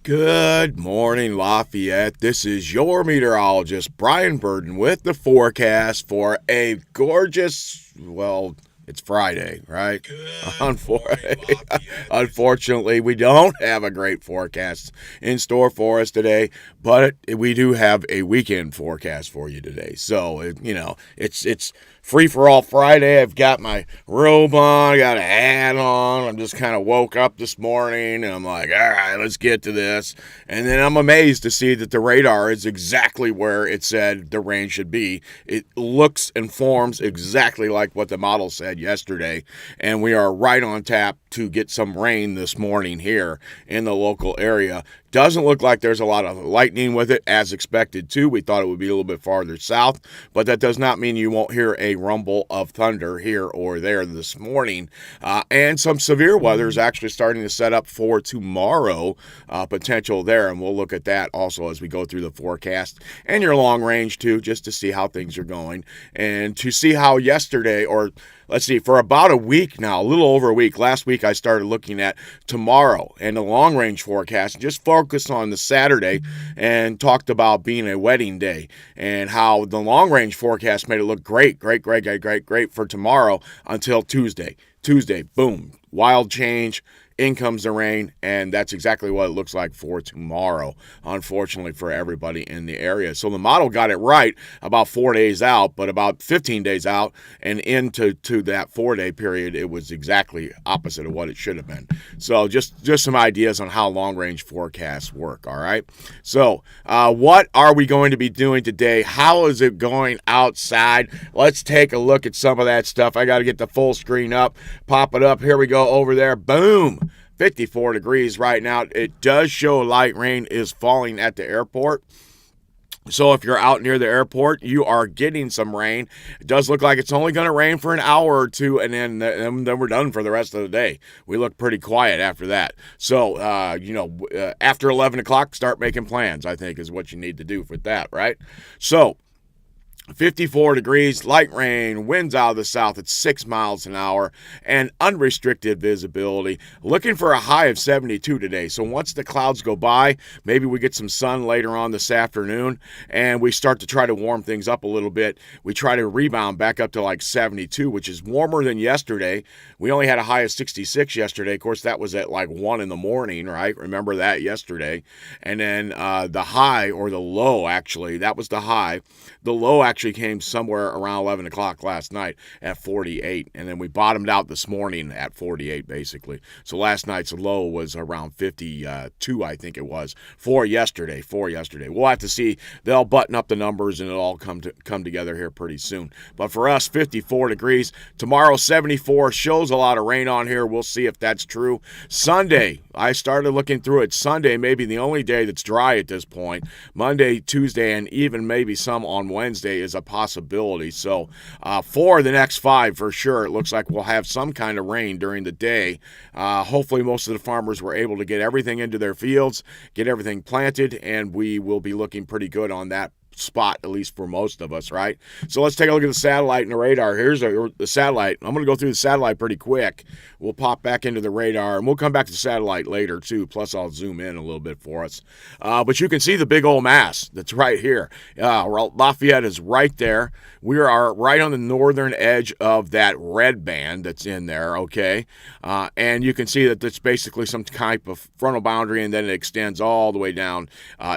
Good morning, Lafayette. This is your meteorologist, Brian Burden, with the forecast for a gorgeous, it's Friday, right? Unfortunately, we don't have a great forecast in store for us today, but we do have a weekend forecast for you today. So, it's free for all Friday. I've got my robe on, I got a hat on. I'm just kind of woke up this morning and I'm like, all right, let's get to this. And then I'm amazed to see that the radar is exactly where it said the rain should be. It looks and forms exactly like what the model said yesterday. And we are right on tap to get some rain this morning here in the local area. Doesn't look like there's a lot of lightning with it, as expected too. We thought it would be a little bit farther south, but that does not mean you won't hear a rumble of thunder here or there this morning. And some severe weather is actually starting to set up for tomorrow, potential there, and we'll look at that also as we go through the forecast and your long range too, just to see how things are going and to see how yesterday, or let's see, for about a week now, a little over a week. Last week I started looking at tomorrow and the long range forecast, just focused on the Saturday and talked about being a wedding day and how the long range forecast made it look great for tomorrow until Tuesday. Tuesday, boom, wild change. In comes the rain, and that's exactly what it looks like for tomorrow, unfortunately for everybody in the area. So the model got it right about 4 days out, but about 15 days out and into that 4-day period, it was exactly opposite of what it should have been. So just some ideas on how long-range forecasts work, all right? So what are we going to be doing today? How is it going outside? Let's take a look at some of that stuff. I got to get the full screen up, pop it up. Here we go over there. Boom. 54 degrees right now. It does show light rain is falling at the airport. So if you're out near the airport, you are getting some rain. It does look like it's only going to rain for an hour or two, and then we're done for the rest of the day. We look pretty quiet after that. So, after 11 o'clock, start making plans, I think, is what you need to do for that, right? So, 54 degrees, light rain, winds out of the south at 6 miles an hour, and unrestricted visibility. Looking for a high of 72 today. So once the clouds go by, maybe we get some sun later on this afternoon, and we start to try to warm things up a little bit. We try to rebound back up to like 72, which is warmer than yesterday. We only had a high of 66 yesterday. Of course, that was at like 1 in the morning, right? Remember that yesterday. And then the high, or the low, actually, that was the high. The low actually came somewhere around 11 o'clock last night at 48, and then we bottomed out this morning at 48, basically. So last night's low was around 52, I think it was, for yesterday. We'll have to see. They'll button up the numbers, and it'll all come together here pretty soon. But for us, 54 degrees. Tomorrow, 74. Shows a lot of rain on here. We'll see if that's true. Sunday, I started looking through it. Sunday may be the only day that's dry at this point. Monday, Tuesday, and even maybe some on Wednesday is a possibility. So for the next 5, for sure, it looks like we'll have some kind of rain during the day. Hopefully most of the farmers were able to get everything into their fields, get everything planted, and we will be looking pretty good on that spot, at least for most of us, right? So let's take a look at the satellite and the radar. Here's the satellite. I'm going to go through the satellite pretty quick. We'll pop back into the radar, and we'll come back to the satellite later, too. Plus, I'll zoom in a little bit for us. But you can see the big old mass that's right here. Lafayette is right there. We are right on the northern edge of that red band that's in there, okay? And you can see that that's basically some type of frontal boundary, and then it extends all the way down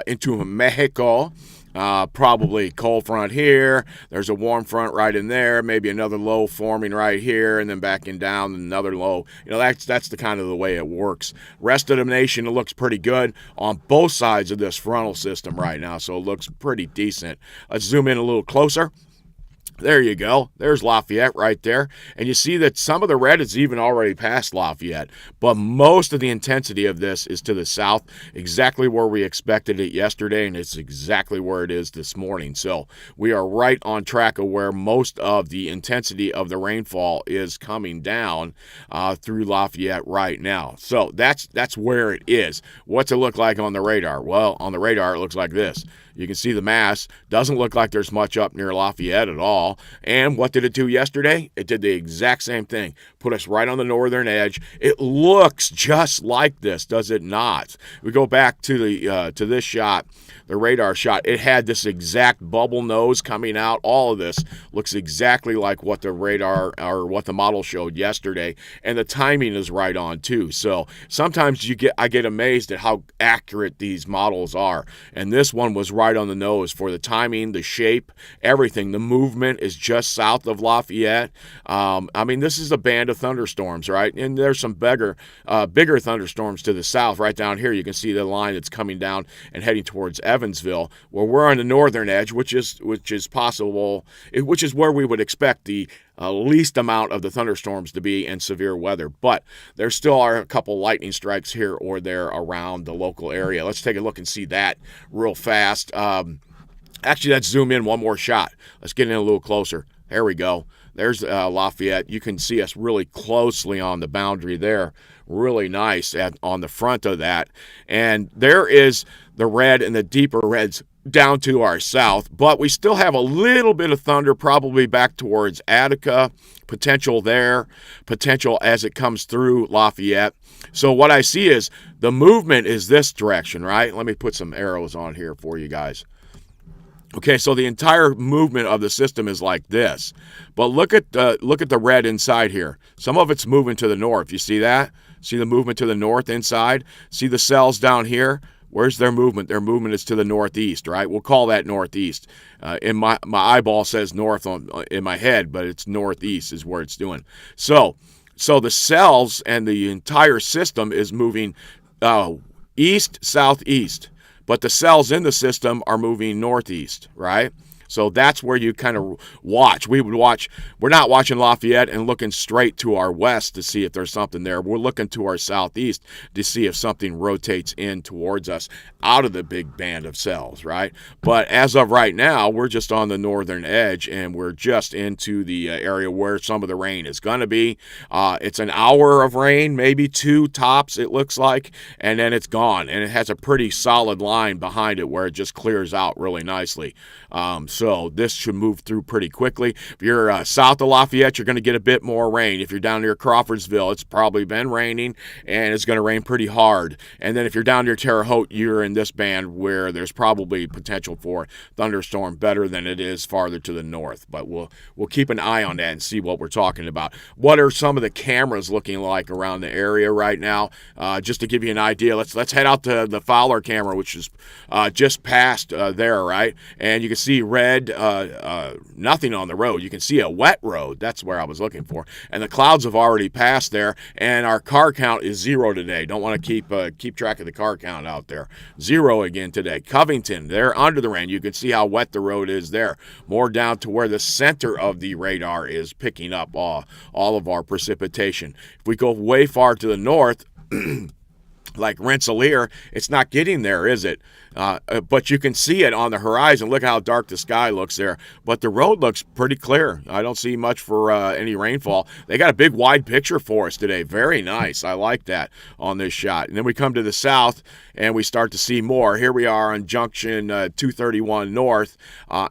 into Mexico. Probably cold front here. There's a warm front right in there. Maybe another low forming right here, and then backing down, another low. That's the kind of the way it works. Rest of the nation, it looks pretty good on both sides of this frontal system right now, so it looks pretty decent. Let's zoom in a little closer. There you go. There's Lafayette right there. And you see that some of the red is even already past Lafayette. But most of the intensity of this is to the south, exactly where we expected it yesterday, and it's exactly where it is this morning. So we are right on track of where most of the intensity of the rainfall is coming down through Lafayette right now. So that's where it is. What's it look like on the radar? Well, on the radar, it looks like this. You can see the mass. Doesn't look like there's much up near Lafayette at all. And what did it do yesterday? It did the exact same thing. Put us right on the northern edge. It looks just like this, does it not? We go back to the to this shot, the radar shot. It had this exact bubble nose coming out. All of this looks exactly like what the radar or what the model showed yesterday, and the timing is right on too. So sometimes I get amazed at how accurate these models are, and this one was right on the nose for the timing, the shape, everything. The movement is just south of Lafayette. I mean, this is a band of thunderstorms, right? And there's some bigger thunderstorms to the south. Right down here, you can see the line that's coming down and heading towards Evansville, where we're on the northern edge, which is possible, which is where we would expect the least amount of the thunderstorms to be and severe weather. But there still are a couple lightning strikes here or there around the local area. Let's take a look and see that real fast. Actually, let's zoom in one more shot. Let's get in a little closer. There we go. There's Lafayette. You can see us really closely on the boundary there. Really nice on the front of that. And there is the red and the deeper reds down to our south, but we still have a little bit of thunder probably back towards Attica, potential there, potential as it comes through Lafayette. So what I see is the movement is this direction, right? Let me put some arrows on here for you guys. Okay, so the entire movement of the system is like this. But look at the red inside here. Some of it's moving to the north. You see that? See the movement to the north inside? See the cells down here? Where's their movement? Their movement is to the northeast, right? We'll call that northeast. In my eyeball says north in my head, but it's northeast is where it's doing. So the cells and the entire system is moving east, southeast. But the cells in the system are moving northeast, right? So that's where you kind of watch. We're not watching Lafayette and looking straight to our west to see if there's something there. We're looking to our southeast to see if something rotates in towards us out of the big band of cells, right? But as of right now, we're just on the northern edge, and we're just into the area where some of the rain is going to be. It's an hour of rain, maybe two tops, it looks like, and then it's gone. And it has a pretty solid line behind it where it just clears out really nicely. So this should move through pretty quickly. If you're south of Lafayette, you're going to get a bit more rain. If you're down near Crawfordsville, it's probably been raining, and it's going to rain pretty hard. And then if you're down near Terre Haute, you're in this band where there's probably potential for thunderstorm better than it is farther to the north. But we'll keep an eye on that and see what we're talking about. What are some of the cameras looking like around the area right now? Just to give you an idea, let's head out to the Fowler camera, which is just past there, right? And you can see red, nothing on the road. You can see a wet road. That's where I was looking for. And the clouds have already passed there, and our car count is 0 today. Don't want to keep track of the car count out there. 0 again today. Covington, they're under the rain. You can see how wet the road is there. More down to where the center of the radar is picking up all of our precipitation. If we go way far to the north, like Rensselaer, it's not getting there, is it? But you can see it on the horizon. Look how dark the sky looks there. But the road looks pretty clear. I don't see much for any rainfall. They got a big wide picture for us today. Very nice. I like that on this shot. And then we come to the south, and we start to see more. Here we are on junction 231 north,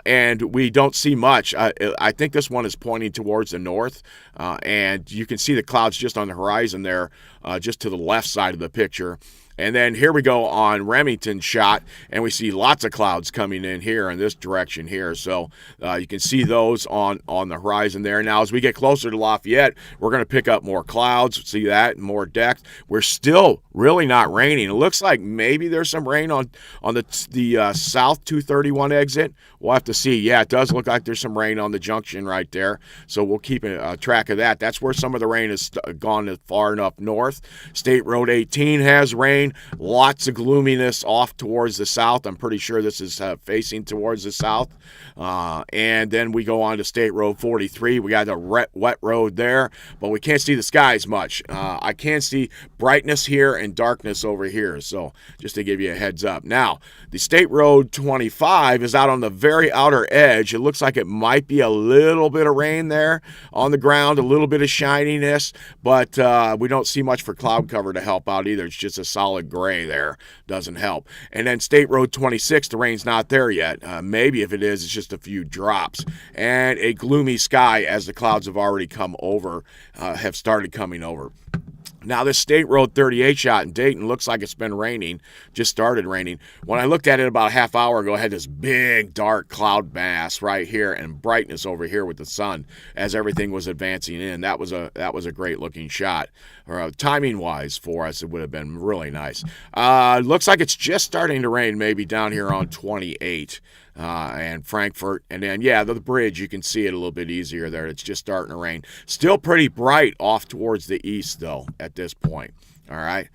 and we don't see much. I think this one is pointing towards the north, and you can see the clouds just on the horizon there, just to the left side of the picture. And then here we go on Remington shot, and we see lots of clouds coming in here in this direction here. So you can see those on the horizon there. Now, as we get closer to Lafayette, we're going to pick up more clouds. See that? More depth. We're still really not raining. It looks like maybe there's some rain on the south 231 exit. We'll have to see. Yeah, it does look like there's some rain on the junction right there. So we'll keep track of that. That's where some of the rain has gone far enough north. State Road 18 has rain. Lots of gloominess off towards the south. I'm pretty sure this is facing towards the south. And then we go on to State Road 43. We got the wet road there, but we can't see the skies much. I can see brightness here and darkness over here. So just to give you a heads up. Now, the State Road 25 is out on the very outer edge. It looks like it might be a little bit of rain there on the ground, a little bit of shininess, but we don't see much for cloud cover to help out either. It's just a solid solid gray there. Doesn't help. And then State Road 26, the rain's not there yet. Maybe if it is, it's just a few drops. And a gloomy sky as the clouds have already come over, have started coming over. Now, this State Road 38 shot in Dayton looks like it's been raining, just started raining. When I looked at it about a half hour ago, I had this big dark cloud mass right here and brightness over here with the sun as everything was advancing in. That was a great looking shot. Timing wise for us, it would have been really nice. Looks like it's just starting to rain maybe down here on 28. And Frankfurt, and then, the bridge, you can see it a little bit easier there. It's just starting to rain. Still pretty bright off towards the east, though, at this point. All right,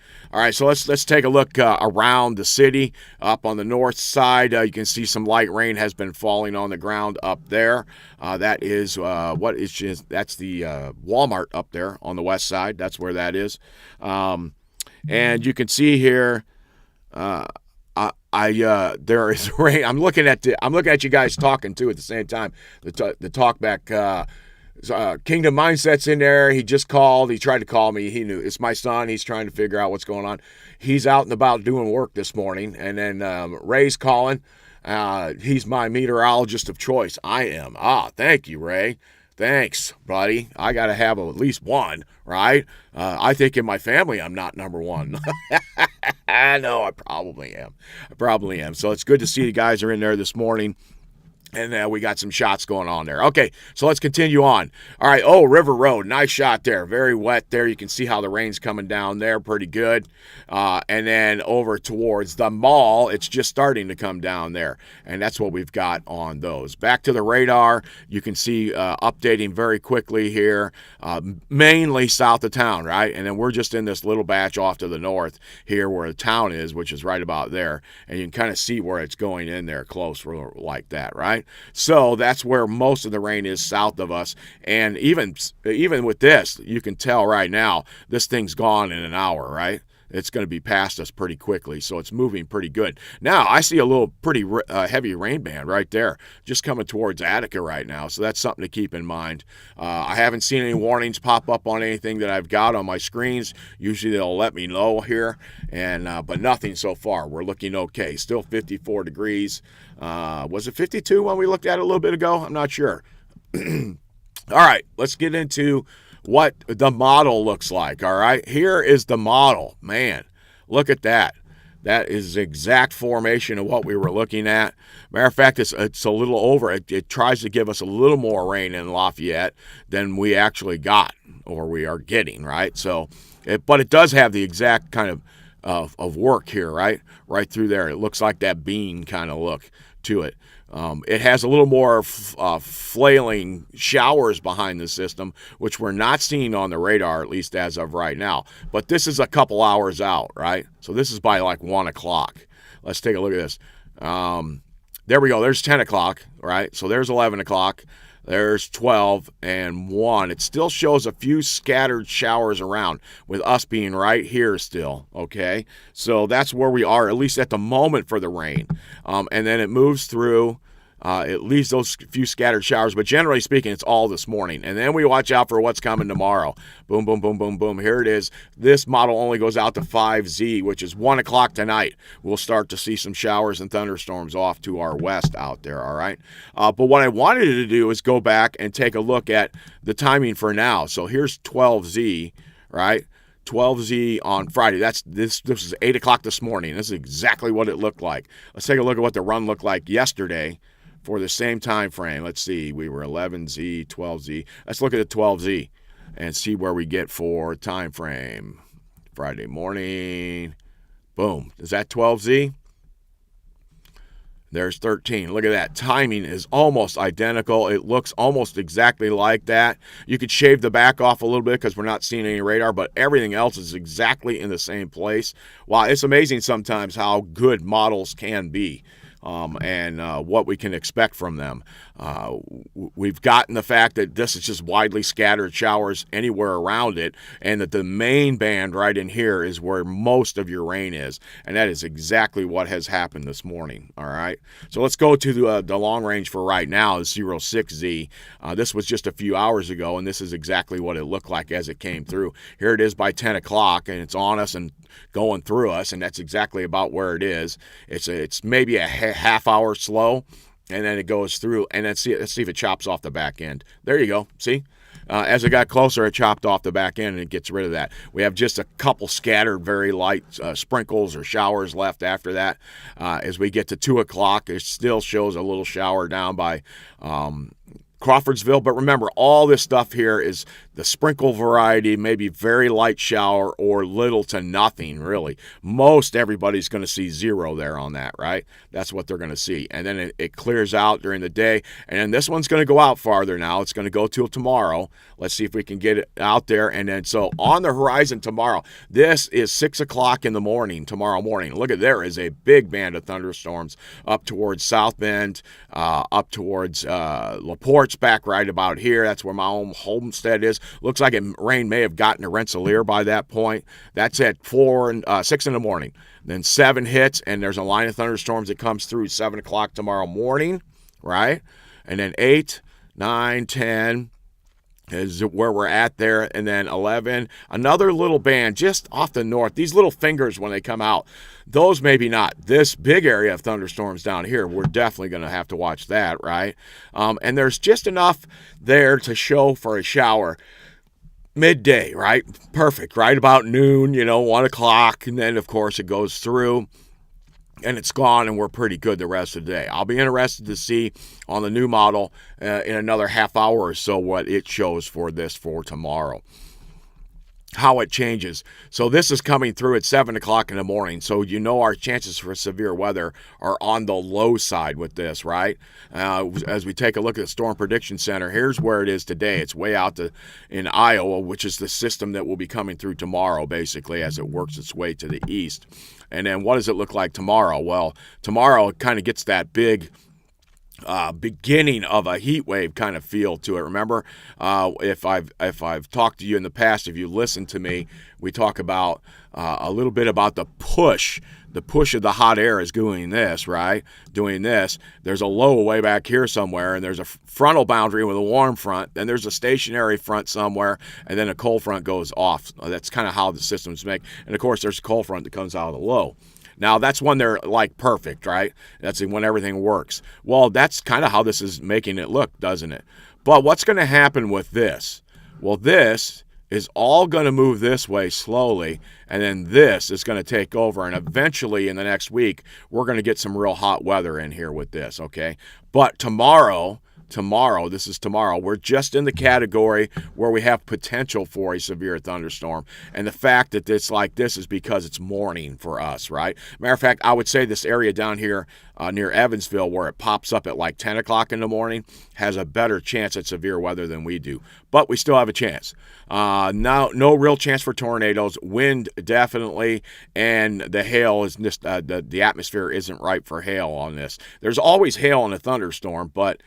so let's take a look around the city. Up on the north side, you can see some light rain has been falling on the ground up there. That is that's the Walmart up there on the west side. That's where that is. And you can see here, there is rain. I'm looking at you guys talking too at the same time. The talkback. Kingdom Mindset's in there. He just called. He tried to call me. He knew it's my son. He's trying to figure out what's going on. He's out and about doing work this morning. And then Ray's calling. He's my meteorologist of choice. I am. Thank you, Ray. Thanks, buddy. I got to have at least one, right? I think in my family I'm not number one. No, I probably am. So it's good to see you guys are in there this morning. And we got some shots going on there. Okay, so let's continue on. All right, River Road, nice shot there. Very wet there. You can see how the rain's coming down there, pretty good. And then over towards the mall, it's just starting to come down there. And that's what we've got on those. Back to the radar, you can see updating very quickly here, mainly south of town, right? And then we're just in this little batch off to the north here where the town is, which is right about there. And you can kind of see where it's going in there close like that, right? So that's where most of the rain is south of us. And even with this, you can tell right now, this thing's gone in an hour, right? It's going to be past us pretty quickly, so it's moving pretty good. Now, I see a little pretty heavy rain band right there, just coming towards Attica right now, so that's something to keep in mind. I haven't seen any warnings pop up on anything that I've got on my screens. Usually they'll let me know here, and but nothing so far. We're looking okay. Still 54 degrees. Was it 52 when we looked at it a little bit ago? I'm not sure. All right, let's get into what the model looks like, all right? Here is the model. Man, look at that. That is the exact formation of what we were looking at. Matter of fact, it's a little over. It tries to give us a little more rain in Lafayette than we actually got or we are getting, right? So, but it does have the exact kind of work here, right? Right through there. It looks like that bean kind of look to it. It has a little more flailing showers behind the system, which we're not seeing on the radar, at least as of right now. But this is a couple hours out, right? So this is by like 1 o'clock. Let's take a look at this. There we go. There's 10 o'clock, right? So there's 11 o'clock. There's 12 and 1. It still shows a few scattered showers around with us being right here still, okay? So that's where we are, at least at the moment for the rain. And then it moves through. It leaves those few scattered showers, but generally speaking, it's all this morning. And then we watch out for what's coming tomorrow. Boom, boom, boom, boom, boom. Here it is. This model only goes out to 5Z, which is 1 o'clock tonight. We'll start to see some showers and thunderstorms off to our west out there, all right? But what I wanted to do is go back and take a look at the timing for now. So here's 12Z, right? 12Z on Friday. This is 8 o'clock this morning. This is exactly what it looked like. Let's take a look at what the run looked like yesterday for the same time frame. Let's see. We were 11Z, 12Z. Let's look at the 12Z and see where we get for time frame. Friday morning. Boom. Is that 12Z? There's 13. Look at that. Timing is almost identical. It looks almost exactly like that. You could shave the back off a little bit because we're not seeing any radar, but everything else is exactly in the same place. Wow, it's amazing sometimes how good models can be. And what we can expect from them. We've gotten the fact that this is just widely scattered showers anywhere around it, and that the main band right in here is where most of your rain is, and that is exactly what has happened this morning, all right? So let's go to the long range for right now, the 06Z. This was just a few hours ago, and this is exactly what it looked like as it came through. Here it is by 10 o'clock, and it's on us, and going through us, and that's exactly about where it is. It's maybe a half hour slow, and then it goes through, and let's see if it chops off the back end. There you go. See? As it got closer, it chopped off the back end, and it gets rid of that. We have just a couple scattered, very light sprinkles or showers left after that. As we get to 2 o'clock, it still shows a little shower down by Crawfordsville. But remember, all this stuff here is the sprinkle variety, maybe very light shower or little to nothing, really. Most everybody's going to see 0 there on that, right? That's what they're going to see. And then it clears out during the day. And then this one's going to go out farther now. It's going to go till tomorrow. Let's see if we can get it out there. And then so on the horizon tomorrow, this is 6 o'clock in the morning, tomorrow morning. Look at, there is a big band of thunderstorms up towards South Bend, up towards LaPorte's back right about here. That's where my own homestead is. Looks like rain may have gotten to Rensselaer by that point. That's at 6 in the morning. Then 7 hits, and there's a line of thunderstorms that comes through 7 o'clock tomorrow morning, right? And then 8, 9, 10 is where we're at there, and then 11, another little band just off the north. These little fingers, when they come out, those maybe not. This big area of thunderstorms down here, we're definitely going to have to watch that, right? And there's just enough there to show for a shower midday, right? Perfect, right about noon, 1 o'clock, and then, of course, it goes through, and it's gone, and we're pretty good the rest of the day. I'll be interested to see on the new model in another half hour or so what it shows for tomorrow, how it changes. So this is coming through at 7 o'clock in the morning, so our chances for severe weather are on the low side with this, right? As we take a look at the Storm Prediction Center, here's where it is today. It's way out in Iowa, which is the system that will be coming through tomorrow, basically, as it works its way to the east. And then what does it look like tomorrow? Well, tomorrow it kind of gets that big beginning of a heat wave kind of feel to it. Remember, if I've talked to you in the past, if you listen to me, we talk about a little bit about the push. The push of the hot air is doing this, right? Doing this. There's a low way back here somewhere, and there's a frontal boundary with a warm front. Then there's a stationary front somewhere, and then a cold front goes off. That's kind of how the systems make. And, of course, there's a cold front that comes out of the low. Now, that's when they're like perfect, right? That's when everything works. Well, that's kind of how this is making it look, doesn't it? But what's going to happen with this? Well, this is all going to move this way slowly, and then this is going to take over, and eventually in the next week, we're going to get some real hot weather in here with this, okay? But tomorrow, this is tomorrow, we're just in the category where we have potential for a severe thunderstorm. And the fact that it's like this is because it's morning for us, right? Matter of fact, I would say this area down here near Evansville, where it pops up at like 10 o'clock in the morning, has a better chance at severe weather than we do. But we still have a chance. No real chance for tornadoes. Wind, definitely. And the hail is just, the atmosphere isn't ripe for hail on this. There's always hail in a thunderstorm, but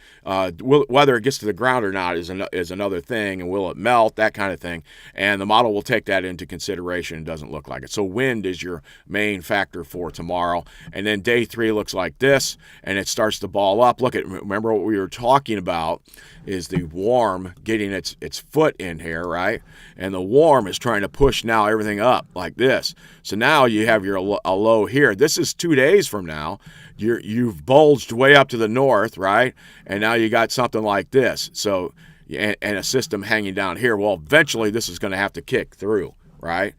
whether it gets to the ground or not is another thing, and will it melt, that kind of thing. And the model will take that into consideration. It doesn't look like it. So wind is your main factor for tomorrow. And then day 3 looks like this, and it starts to ball up. Remember what we were talking about is the warm getting its foot in here, right? And the warm is trying to push now everything up like this. So now you have a low here. This is 2 days from now. You've bulged way up to the north, right? And now you got something like this. So and a system hanging down here. Well, eventually this is going to have to kick through, right?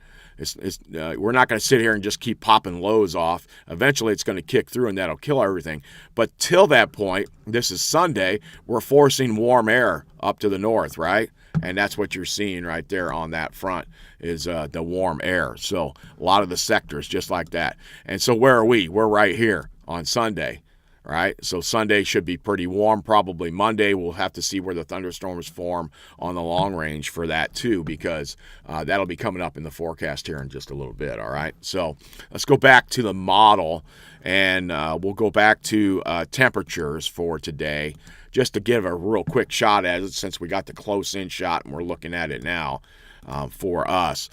We're not going to sit here and just keep popping lows off. Eventually, it's going to kick through, and that'll kill everything. But till that point, this is Sunday, we're forcing warm air up to the north, right? And that's what you're seeing right there on that front is the warm air. So a lot of the sectors just like that. And so where are we? We're right here on Sunday. Right, so Sunday should be pretty warm. Probably Monday we'll have to see where the thunderstorms form on the long range for that too, because that'll be coming up in the forecast here in just a little bit. All right, so let's go back to the model, and we'll go back to temperatures for today, just to give a real quick shot at it, since we got the close-in shot and we're looking at it now for us.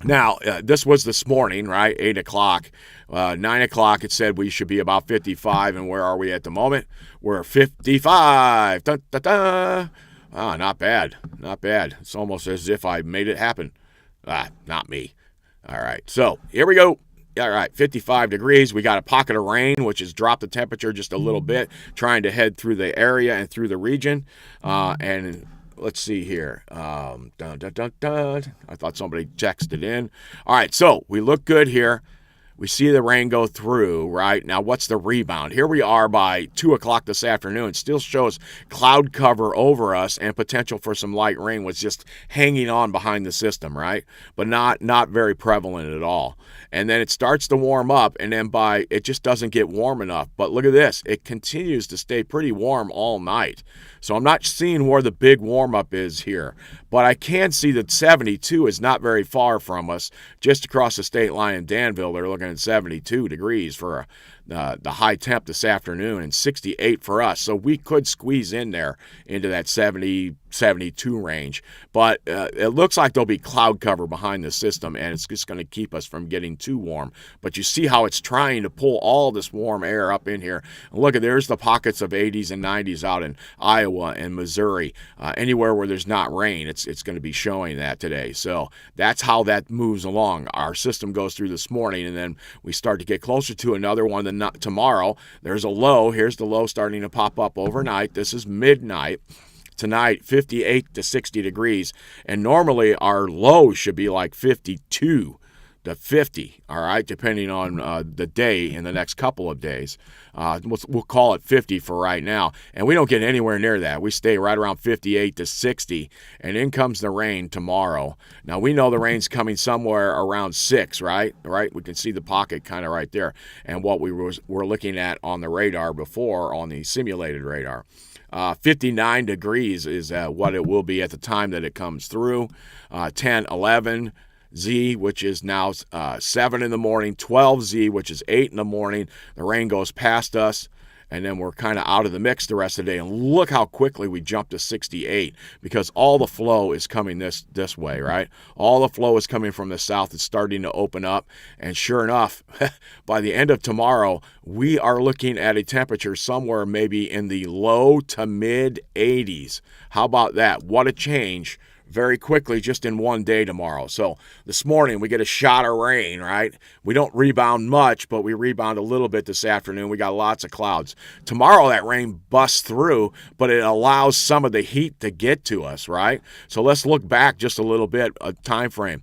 Now, this was this morning, right, 8 o'clock. 9 o'clock, it said we should be about 55, and where are we at the moment? We're 55. Dun, dun, dun. Not bad. Not bad. It's almost as if I made it happen. Not me. All right, so here we go. All right, 55 degrees. We got a pocket of rain, which has dropped the temperature just a little bit, trying to head through the area and through the region. And let's see here. Dun, dun, dun, dun. I thought somebody texted in. All right, so we look good here. We see the rain go through, right? Now, what's the rebound? Here we are by 2 o'clock this afternoon. It still shows cloud cover over us and potential for some light rain was just hanging on behind the system, right? But not very prevalent at all. And then it starts to warm up, and then it just doesn't get warm enough. But look at this. It continues to stay pretty warm all night. So I'm not seeing where the big warm-up is here. But I can see that 72 is not very far from us. Just across the state line in Danville, they're looking at 72 degrees for the high temp this afternoon and 68 for us. So we could squeeze in there into that 70, 72 range. But it looks like there'll be cloud cover behind the system, and it's just going to keep us from getting too warm. But you see how it's trying to pull all this warm air up in here. And look, there's the pockets of 80s and 90s out in Iowa and Missouri. Anywhere where there's not rain, it's going to be showing that today. So that's how that moves along. Our system goes through this morning, and then we start to get closer to another one tomorrow. There's a low. Here's the low starting to pop up overnight. This is midnight. Tonight, 58 to 60 degrees. And normally our low should be like 52 to 50, all right, depending on the day in the next couple of days. We'll call it 50 for right now. And we don't get anywhere near that. We stay right around 58 to 60, and in comes the rain tomorrow. Now, we know the rain's coming somewhere around 6, right? We can see the pocket kind of right there. And what we were looking at on the radar before, on the simulated radar. 59 degrees is what it will be at the time that it comes through. 10, 11 Z, which is now 7 in the morning. 12 Z, which is 8 in the morning. The rain goes past us, and then we're kind of out of the mix the rest of the day. And look how quickly we jump to 68 because all the flow is coming this way, right? All the flow is coming from the south. It's starting to open up. And sure enough, by the end of tomorrow, we are looking at a temperature somewhere maybe in the low to mid 80s. How about that? What a change. Very quickly, just in one day tomorrow. So this morning, we get a shot of rain, right? We don't rebound much, but we rebound a little bit this afternoon. We got lots of clouds. Tomorrow, that rain busts through, but it allows some of the heat to get to us, right? So let's look back just a little bit, a time frame.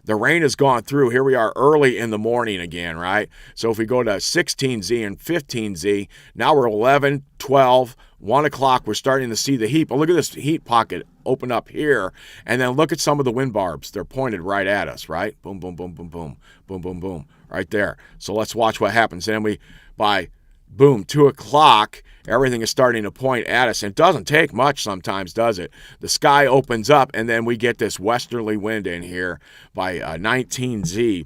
The rain has gone through. Here we are early in the morning again, right? So if we go to 16Z and 15Z, now we're 11, 12, 1 o'clock. We're starting to see the heat. But look at this heat pocket open up here. And then look at some of the wind barbs. They're pointed right at us, right? Boom, boom, boom, boom, boom, boom, boom, boom, right there. So let's watch what happens. And then by 2 o'clock, everything is starting to point at us. And it doesn't take much sometimes, does it? The sky opens up, and then we get this westerly wind in here by 19Z.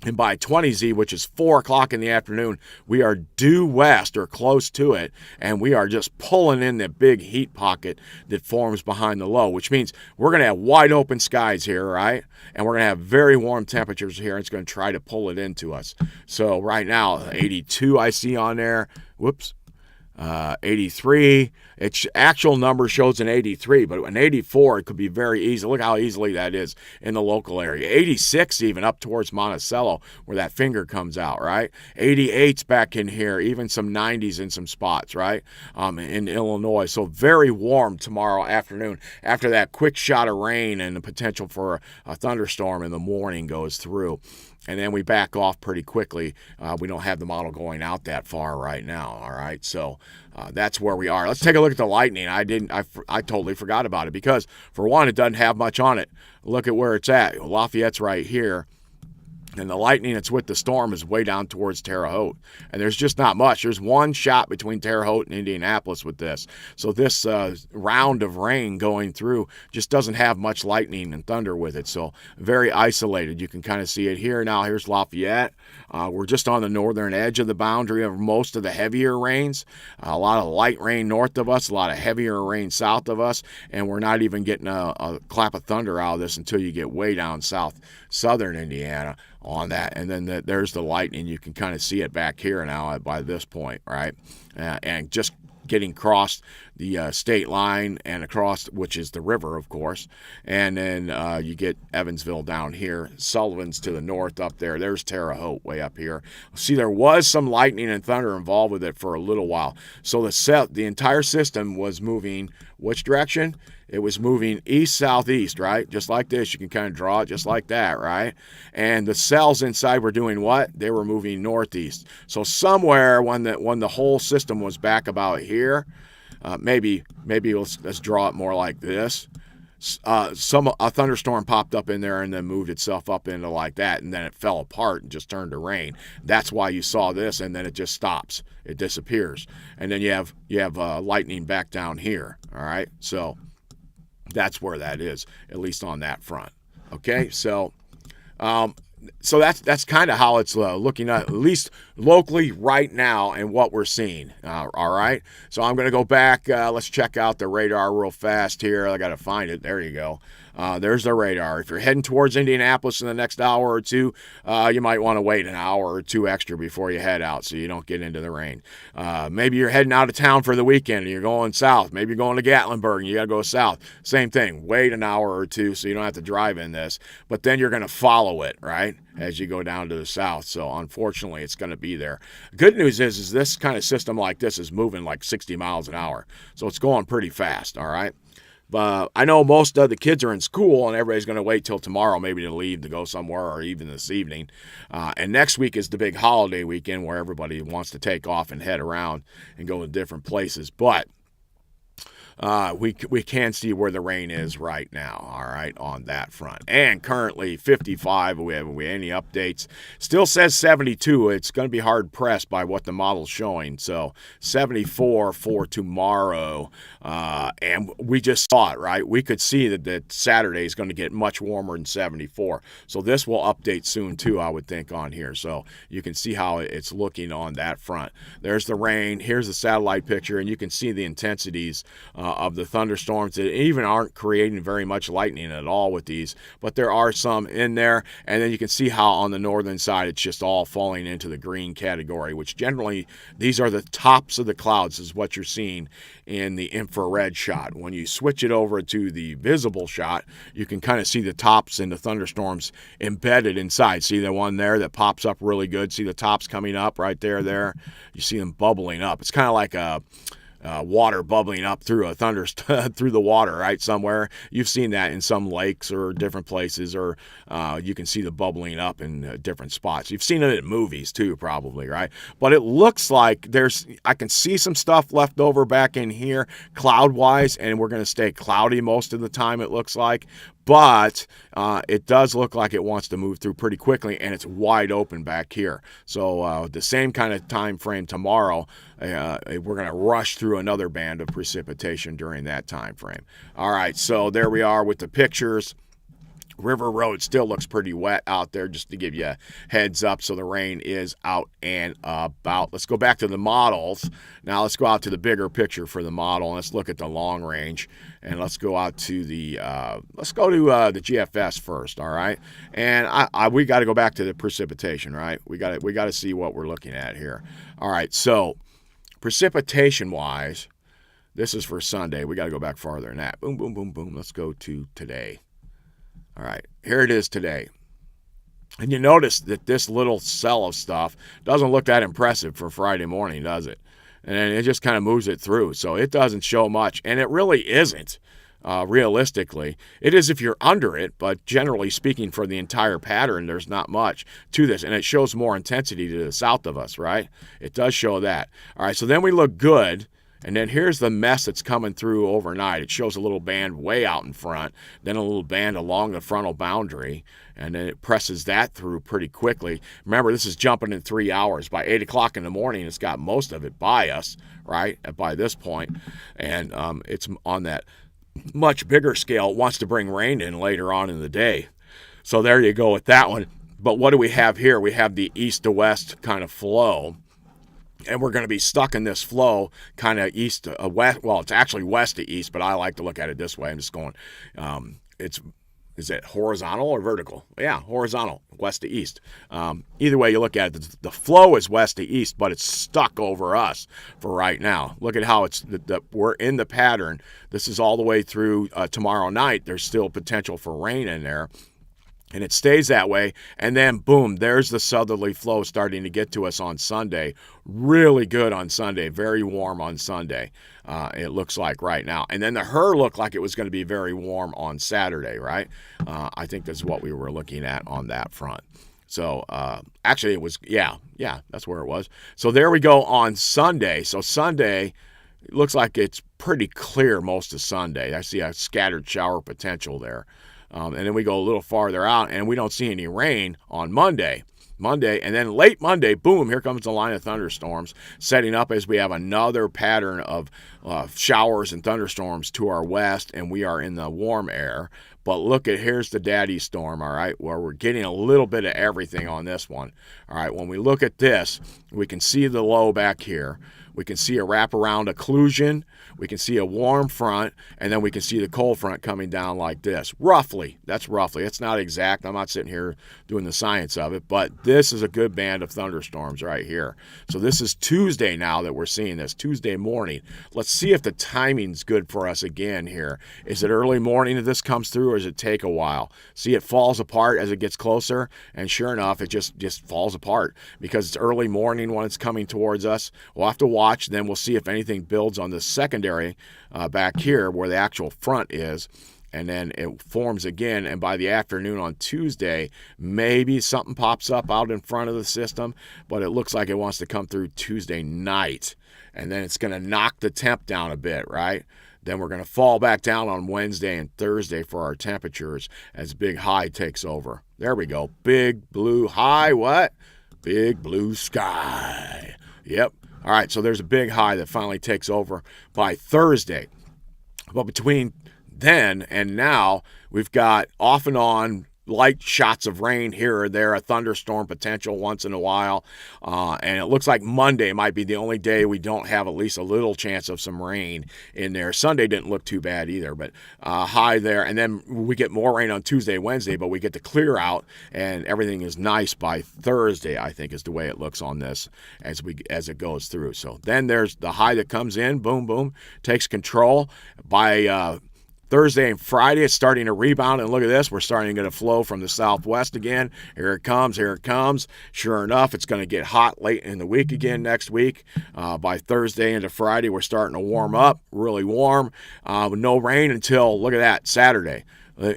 And by 20Z, which is 4 o'clock in the afternoon, we are due west or close to it, and we are just pulling in the big heat pocket that forms behind the low, which means we're going to have wide open skies here, right? And we're going to have very warm temperatures here, and it's going to try to pull it into us. So right now, 82 I see on there. Whoops. 83. Its actual number shows an 83, but an 84, it could be very easy. Look how easily that is in the local area. 86 even up towards Monticello where that finger comes out, right? 88's back in here, even some 90s in some spots, right? In Illinois. So very warm tomorrow afternoon after that quick shot of rain and the potential for a thunderstorm in the morning goes through. And then we back off pretty quickly. We don't have the model going out that far right now, all right? So that's where we are. Let's take a look at the lightning. I totally forgot about it because, for one, it doesn't have much on it. Look at where it's at. Lafayette's right here. And the lightning that's with the storm is way down towards Terre Haute. And there's just not much. There's one shot between Terre Haute and Indianapolis with this. So this round of rain going through just doesn't have much lightning and thunder with it. So very isolated. You can kind of see it here. Now here's Lafayette. We're just on the northern edge of the boundary of most of the heavier rains. A lot of light rain north of us, a lot of heavier rain south of us. And we're not even getting a clap of thunder out of this until you get way down southern Indiana on that. And then there's the lightning. You can kind of see it back here now by this point, right? And just getting across the state line and across, which is the river, of course. And then you get Evansville down here. Sullivan's to the north up there. There's Terre Haute way up here. See, there was some lightning and thunder involved with it for a little while. So the entire system was moving which direction? It was moving east-southeast, right? Just like this. You can kind of draw it just like that, right? And the cells inside were doing what? They were moving northeast. So somewhere when the whole system was back about here, maybe let's draw it more like this. A thunderstorm popped up in there and then moved itself up into like that, and then it fell apart and just turned to rain. That's why you saw this, and then it just stops. It disappears, and then you have lightning back down here. All right, so that's where that is, at least on that front. Okay, so that's kind of how it's looking at least locally right now and what we're seeing. All right, so I'm going to go back. Let's check out the radar real fast here. I got to find it. There you go. There's the radar. If you're heading towards Indianapolis in the next hour or two, you might want to wait an hour or two extra before you head out so you don't get into the rain. Maybe you're heading out of town for the weekend and you're going south. Maybe you're going to Gatlinburg and you got to go south. Same thing. Wait an hour or two so you don't have to drive in this. But then you're going to follow it, right, as you go down to the south. So unfortunately, it's going to be there. Good news is this kind of system like this is moving like 60 miles an hour. So it's going pretty fast, all right? But I know most of the kids are in school, and everybody's going to wait till tomorrow maybe to leave to go somewhere, or even this evening. And next week is the big holiday weekend where everybody wants to take off and head around and go to different places. But we can see where the rain is right now, all right, on that front. And currently 55, we have any updates. Still says 72. It's going to be hard pressed by what the model's showing. So 74 for tomorrow. And we just saw it, right? We could see that Saturday is going to get much warmer than 74. So this will update soon too, I would think, on here. So you can see how it's looking on that front. There's the rain. Here's the satellite picture, and you can see the intensities of the thunderstorms that even aren't creating very much lightning at all with these, but there are some in there. And then you can see how on the northern side it's just all falling into the green category, which generally these are the tops of the clouds is what you're seeing in the infrared shot. When you switch it over to the visible shot, you can kind of see the tops and the thunderstorms embedded inside. See the one there that pops up really good? See the tops coming up right there? You see them bubbling up. It's kind of like a water bubbling up through a through the water, right, somewhere. You've seen that in some lakes or different places, or you can see the bubbling up in different spots. You've seen it in movies too, probably, right? But it looks like I can see some stuff left over back in here cloud-wise, and we're going to stay cloudy most of the time, it looks like. But it does look like it wants to move through pretty quickly, and it's wide open back here. So the same kind of time frame tomorrow, we're going to rush through another band of precipitation during that time frame. All right, so there we are with the pictures. River Road still looks pretty wet out there, just to give you a heads up. So the rain is out and about. Let's go back to the models. Now let's go out to the bigger picture for the model, and let's look at the long range. And let's go out to the the GFS first, all right? And we got to go back to the precipitation, right? We got to see what we're looking at here. All right, so precipitation-wise, this is for Sunday. We got to go back farther than that. Boom, boom, boom, boom. Let's go to today. All right, here it is today. And you notice that this little cell of stuff doesn't look that impressive for Friday morning, does it? And then it just kind of moves it through. So it doesn't show much, and it really isn't, realistically. It is if you're under it, but generally speaking, for the entire pattern, there's not much to this. And it shows more intensity to the south of us, right? It does show that. All right, so then we look good. And then here's the mess that's coming through overnight. It shows a little band way out in front, then a little band along the frontal boundary, and then it presses that through pretty quickly. Remember, this is jumping in 3 hours. By 8 o'clock in the morning, it's got most of it by us, right, by this point. And it's on that much bigger scale. It wants to bring rain in later on in the day. So there you go with that one. But what do we have here? We have the east to west kind of flow. And we're going to be stuck in this flow kind of east to west. Well, it's actually west to east, but I like to look at it this way. I'm just going, it's is it horizontal or vertical? Yeah, horizontal, west to east. Either way you look at it, the flow is west to east, but it's stuck over us for right now. Look at how we're in the pattern. This is all the way through tomorrow night. There's still potential for rain in there. And it stays that way, and then boom, there's the southerly flow starting to get to us on Sunday. Really good on Sunday, very warm on Sunday, it looks like right now. And then the HER looked like it was going to be very warm on Saturday, right? I think that's what we were looking at on that front. So actually it was, yeah, that's where it was. So there we go on Sunday. So Sunday, it looks like it's pretty clear most of Sunday. I see a scattered shower potential there. And then we go a little farther out, and we don't see any rain on Monday. And then late Monday, boom, here comes the line of thunderstorms, setting up as we have another pattern of showers and thunderstorms to our west, and we are in the warm air. But look at, here's the daddy storm, all right, where we're getting a little bit of everything on this one. All right, when we look at this, we can see the low back here. We can see a wraparound occlusion. We can see a warm front, and then we can see the cold front coming down like this. Roughly. That's roughly. It's not exact. I'm not sitting here doing the science of it, but this is a good band of thunderstorms right here. So this is Tuesday now that we're seeing this, Tuesday morning. Let's see if the timing's good for us again here. Is it early morning that this comes through, or does it take a while? See, it falls apart as it gets closer, and sure enough, it just falls apart because it's early morning when it's coming towards us. We'll have to watch, then we'll see if anything builds on the secondary back here where the actual front is, and then it forms again, and by the afternoon on Tuesday, maybe something pops up out in front of the system, but it looks like it wants to come through Tuesday night, and then it's going to knock the temp down a bit, right? Then we're going to fall back down on Wednesday and Thursday for our temperatures as big high takes over. There we go. Big blue high, what? Big blue sky. Yep. All right, so there's a big high that finally takes over by Thursday. But between then and now, we've got off and on light shots of rain here or there, a thunderstorm potential once in a while. And it looks like Monday might be the only day we don't have at least a little chance of some rain in there. Sunday didn't look too bad either, but high there. And then we get more rain on Tuesday, Wednesday, but we get to clear out and everything is nice by Thursday, I think is the way it looks on this as it goes through. So then there's the high that comes in, boom, boom, takes control. By Thursday and Friday, it's starting to rebound, and look at this. We're starting to get a flow from the southwest again. Here it comes, here it comes. Sure enough, it's going to get hot late in the week again next week. By Thursday into Friday, we're starting to warm up, really warm, with no rain until, look at that, Saturday.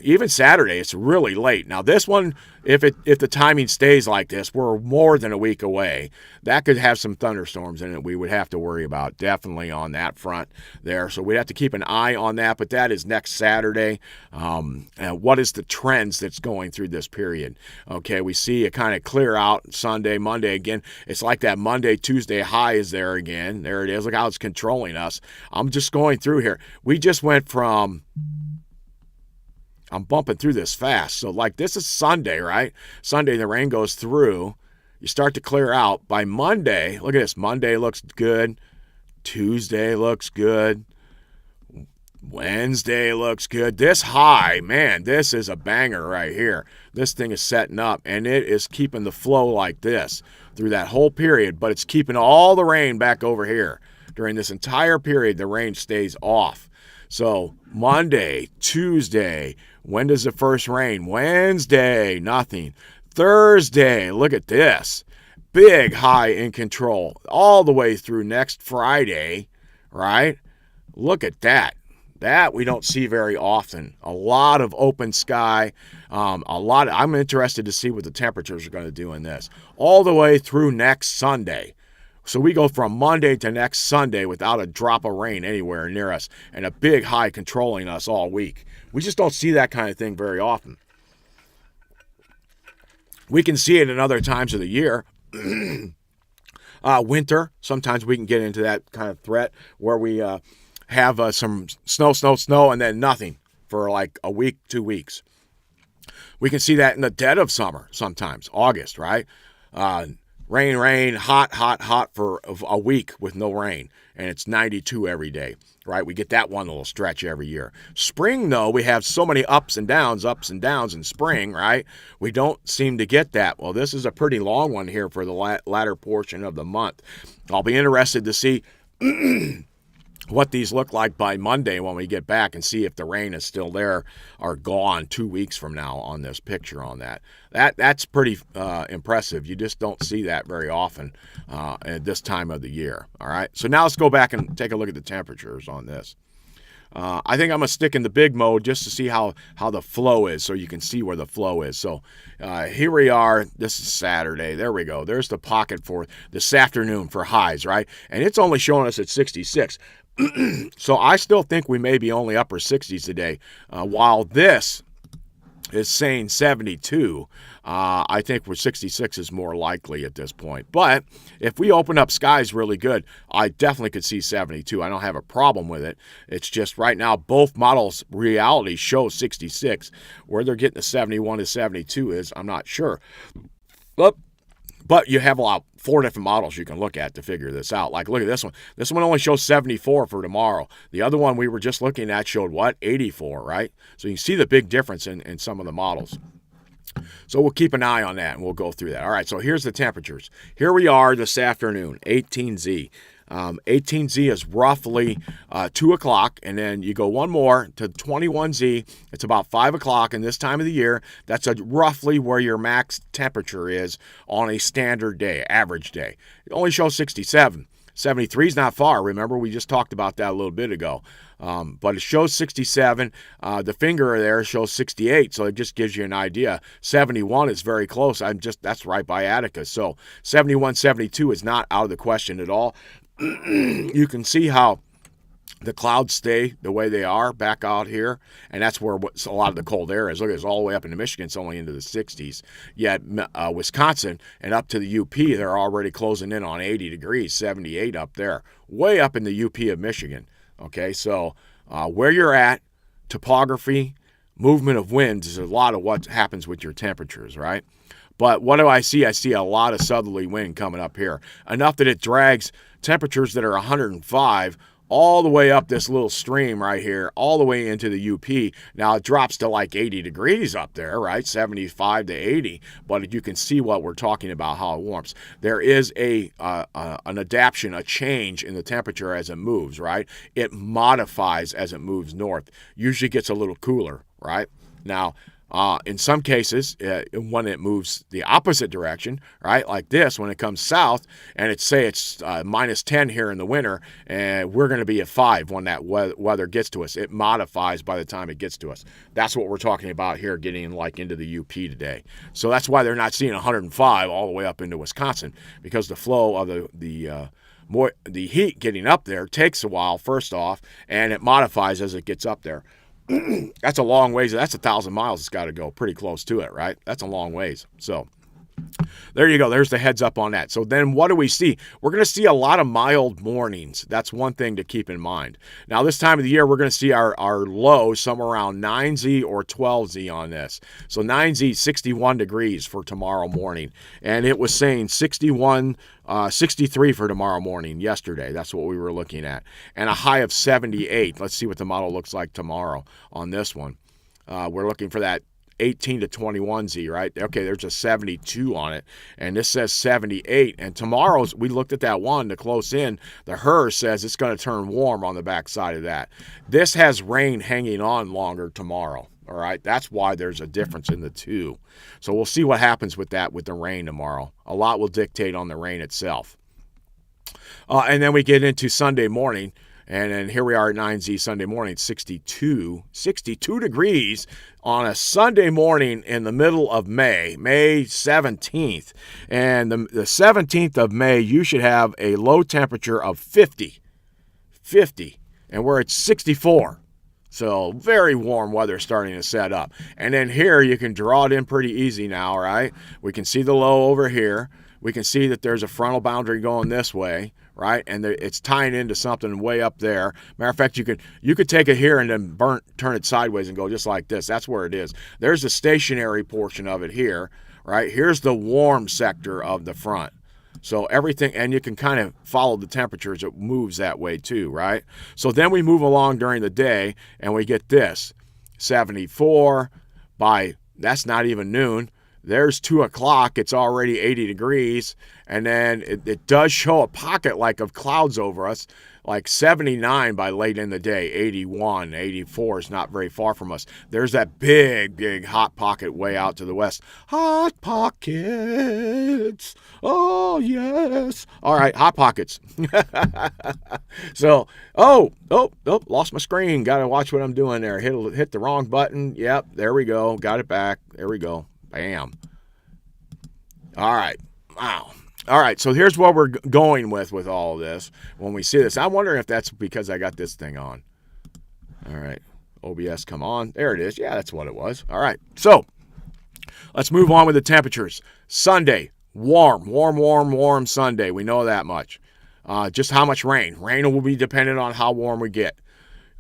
Even Saturday, it's really late. Now, this one, if the timing stays like this, we're more than a week away. That could have some thunderstorms in it we would have to worry about, definitely on that front there. So we'd have to keep an eye on that, but that is next Saturday. What is the trends that's going through this period? Okay, we see it kind of clear out Sunday, Monday again. It's like that Monday, Tuesday high is there again. There it is. Look how it's controlling us. I'm just going through here. We just went from... I'm bumping through this fast. So like this is Sunday, right? Sunday, the rain goes through. You start to clear out. By Monday, look at this. Monday looks good. Tuesday looks good. Wednesday looks good. This high, man, this is a banger right here. This thing is setting up, and it is keeping the flow like this through that whole period, but it's keeping all the rain back over here. During this entire period, the rain stays off. So Monday, Tuesday, when does the first rain? Wednesday, nothing. Thursday, look at this. Big high in control all the way through next Friday, right? Look at that. That we don't see very often. A lot of open sky. I'm interested to see what the temperatures are going to do in this. All the way through next Sunday. So we go from Monday to next Sunday without a drop of rain anywhere near us and a big high controlling us all week. We just don't see that kind of thing very often. We can see it in other times of the year. Winter, sometimes we can get into that kind of threat where we have some snow, and then nothing for like a week, 2 weeks. We can see that in the dead of summer sometimes, August, right? Rain, hot for a week with no rain, and it's 92 every day, right? We get that one little stretch every year. Spring, though, we have so many ups and downs in spring, right? We don't seem to get that. Well, this is a pretty long one here for the latter portion of the month. I'll be interested to see what these look like by Monday when we get back and see if the rain is still there or gone 2 weeks from now on this picture on that. That's pretty impressive. You just don't see that very often at this time of the year. All right. So now let's go back and take a look at the temperatures on this. I think I'm going to stick in the big mode just to see how the flow is so you can see where the flow is. So here we are. This is Saturday. There we go. There's the pocket for this afternoon for highs, right? And it's only showing us at 66. So I still think we may be only upper 60s today. While this is saying 72, I think we're 66 is more likely at this point. But if we open up skies really good, I definitely could see 72. I don't have a problem with it. It's just right now both models reality show 66. Where they're getting the 71 to 72 is I'm not sure. But you have 4 different models you can look at to figure this out. Like, look at this one. This one only shows 74 for tomorrow. The other one we were just looking at showed what? 84, right? So you can see the big difference in some of the models. So we'll keep an eye on that, and we'll go through that. All right, so here's the temperatures. Here we are this afternoon, 18Z. 18Z is roughly 2 o'clock, and then you go one more to 21Z. It's about 5 o'clock, and this time of the year, that's roughly where your max temperature is on a standard day, average day. It only shows 67. 73 is not far. Remember, we just talked about that a little bit ago. But it shows 67. The finger there shows 68, so it just gives you an idea. 71 is very close. That's right by Attica. So 71, 72 is not out of the question at all. You can see how the clouds stay the way they are back out here, and that's where a lot of the cold air is. Look, it's all the way up into Michigan. It's only into the 60s. Yet Wisconsin and up to the UP, they're already closing in on 80 degrees, 78 up there, way up in the UP of Michigan. Okay, so where you're at, topography, movement of winds is a lot of what happens with your temperatures, right? But what do I see? I see a lot of southerly wind coming up here, enough that it drags temperatures that are 105 all the way up this little stream right here, all the way into the UP. Now, it drops to like 80 degrees up there, right? 75 to 80. But you can see what we're talking about, how it warms. There is an adaptation, a change in the temperature as it moves, right? It modifies as it moves north. Usually gets a little cooler, right? Now, in some cases, when it moves the opposite direction, right, like this, when it comes south, and it's minus 10 here in the winter, and we're going to be at 5 when that weather gets to us. It modifies by the time it gets to us. That's what we're talking about here, getting like into the UP today. So that's why they're not seeing 105 all the way up into Wisconsin, because the flow of the heat getting up there takes a while, first off, and it modifies as it gets up there. That's a long ways. That's 1,000 miles it's got to go, pretty close to it, right? That's a long ways. So there you go. There's the heads up on that. So then what do we see? We're going to see a lot of mild mornings. That's one thing to keep in mind. Now, this time of the year, we're going to see our low somewhere around 9Z or 12Z on this. So 9Z, 61 degrees for tomorrow morning. And it was saying 63 for tomorrow morning yesterday. That's what we were looking at. And a high of 78. Let's see what the model looks like tomorrow on this one. We're looking for that 18 to 21Z, right? Okay, there's a 72 on it, and this says 78. And tomorrow's, we looked at that one to close in, the HERS says it's going to turn warm on the backside of that. This has rain hanging on longer tomorrow, all right? That's why there's a difference in the two. So we'll see what happens with that, with the rain tomorrow. A lot will dictate on the rain itself. And then we get into Sunday morning. And then here we are at 9Z Sunday morning, 62 degrees on a Sunday morning in the middle of May 17th. And the 17th of May, you should have a low temperature of 50. And we're at 64. So very warm weather starting to set up. And then here you can draw it in pretty easy now, right? We can see the low over here. We can see that there's a frontal boundary going this way, right? And it's tying into something way up there. Matter of fact, you could take it here and then turn it sideways and go just like this. That's where it is. There's the stationary portion of it here, right? Here's the warm sector of the front. So everything, and you can kind of follow the temperatures. It moves that way too, right? So then we move along during the day, and we get this 74 that's not even noon. There's 2 o'clock. It's already 80 degrees. And then it does show a pocket like of clouds over us, like 79 by late in the day, 81, 84 is not very far from us. There's that big, big hot pocket way out to the west. Hot pockets. Oh, yes. All right, hot pockets. So, lost my screen. Got to watch what I'm doing there. Hit the wrong button. Yep, there we go. Got it back. There we go. Bam. All right. Wow. All right, so here's what we're going with all of this when we see this. I'm wondering if that's because I got this thing on. All right, OBS, come on. There it is. Yeah, that's what it was. All right, so let's move on with the temperatures. Sunday, warm Sunday. We know that much. Just how much rain. Rain will be dependent on how warm we get.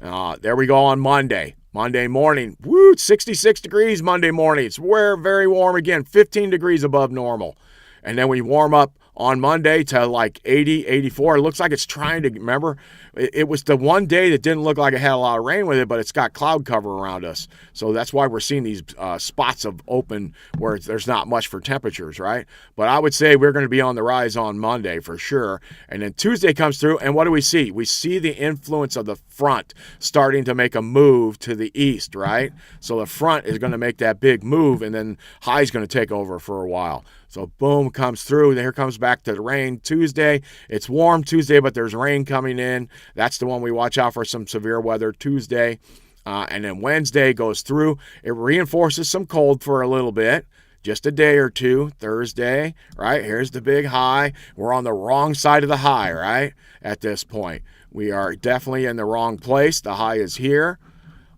There we go on Monday. Monday morning, 66 degrees Monday morning. It's very warm again, 15 degrees above normal. And then we warm up on Monday to like 80, 84. It looks like it's trying to, remember, it was the one day that didn't look like it had a lot of rain with it, but it's got cloud cover around us. So that's why we're seeing these spots of open where there's not much for temperatures, right? But I would say we're going to be on the rise on Monday for sure. And then Tuesday comes through, and what do we see? We see the influence of the front starting to make a move to the east, right? So the front is going to make that big move, and then high is going to take over for a while. So boom, comes through. Here comes back to the rain Tuesday. It's warm Tuesday, but there's rain coming in. That's the one we watch out for, some severe weather Tuesday. And then Wednesday goes through. It reinforces some cold for a little bit, just a day or two. Thursday, right? Here's the big high. We're on the wrong side of the high, right? At this point, we are definitely in the wrong place. The high is here.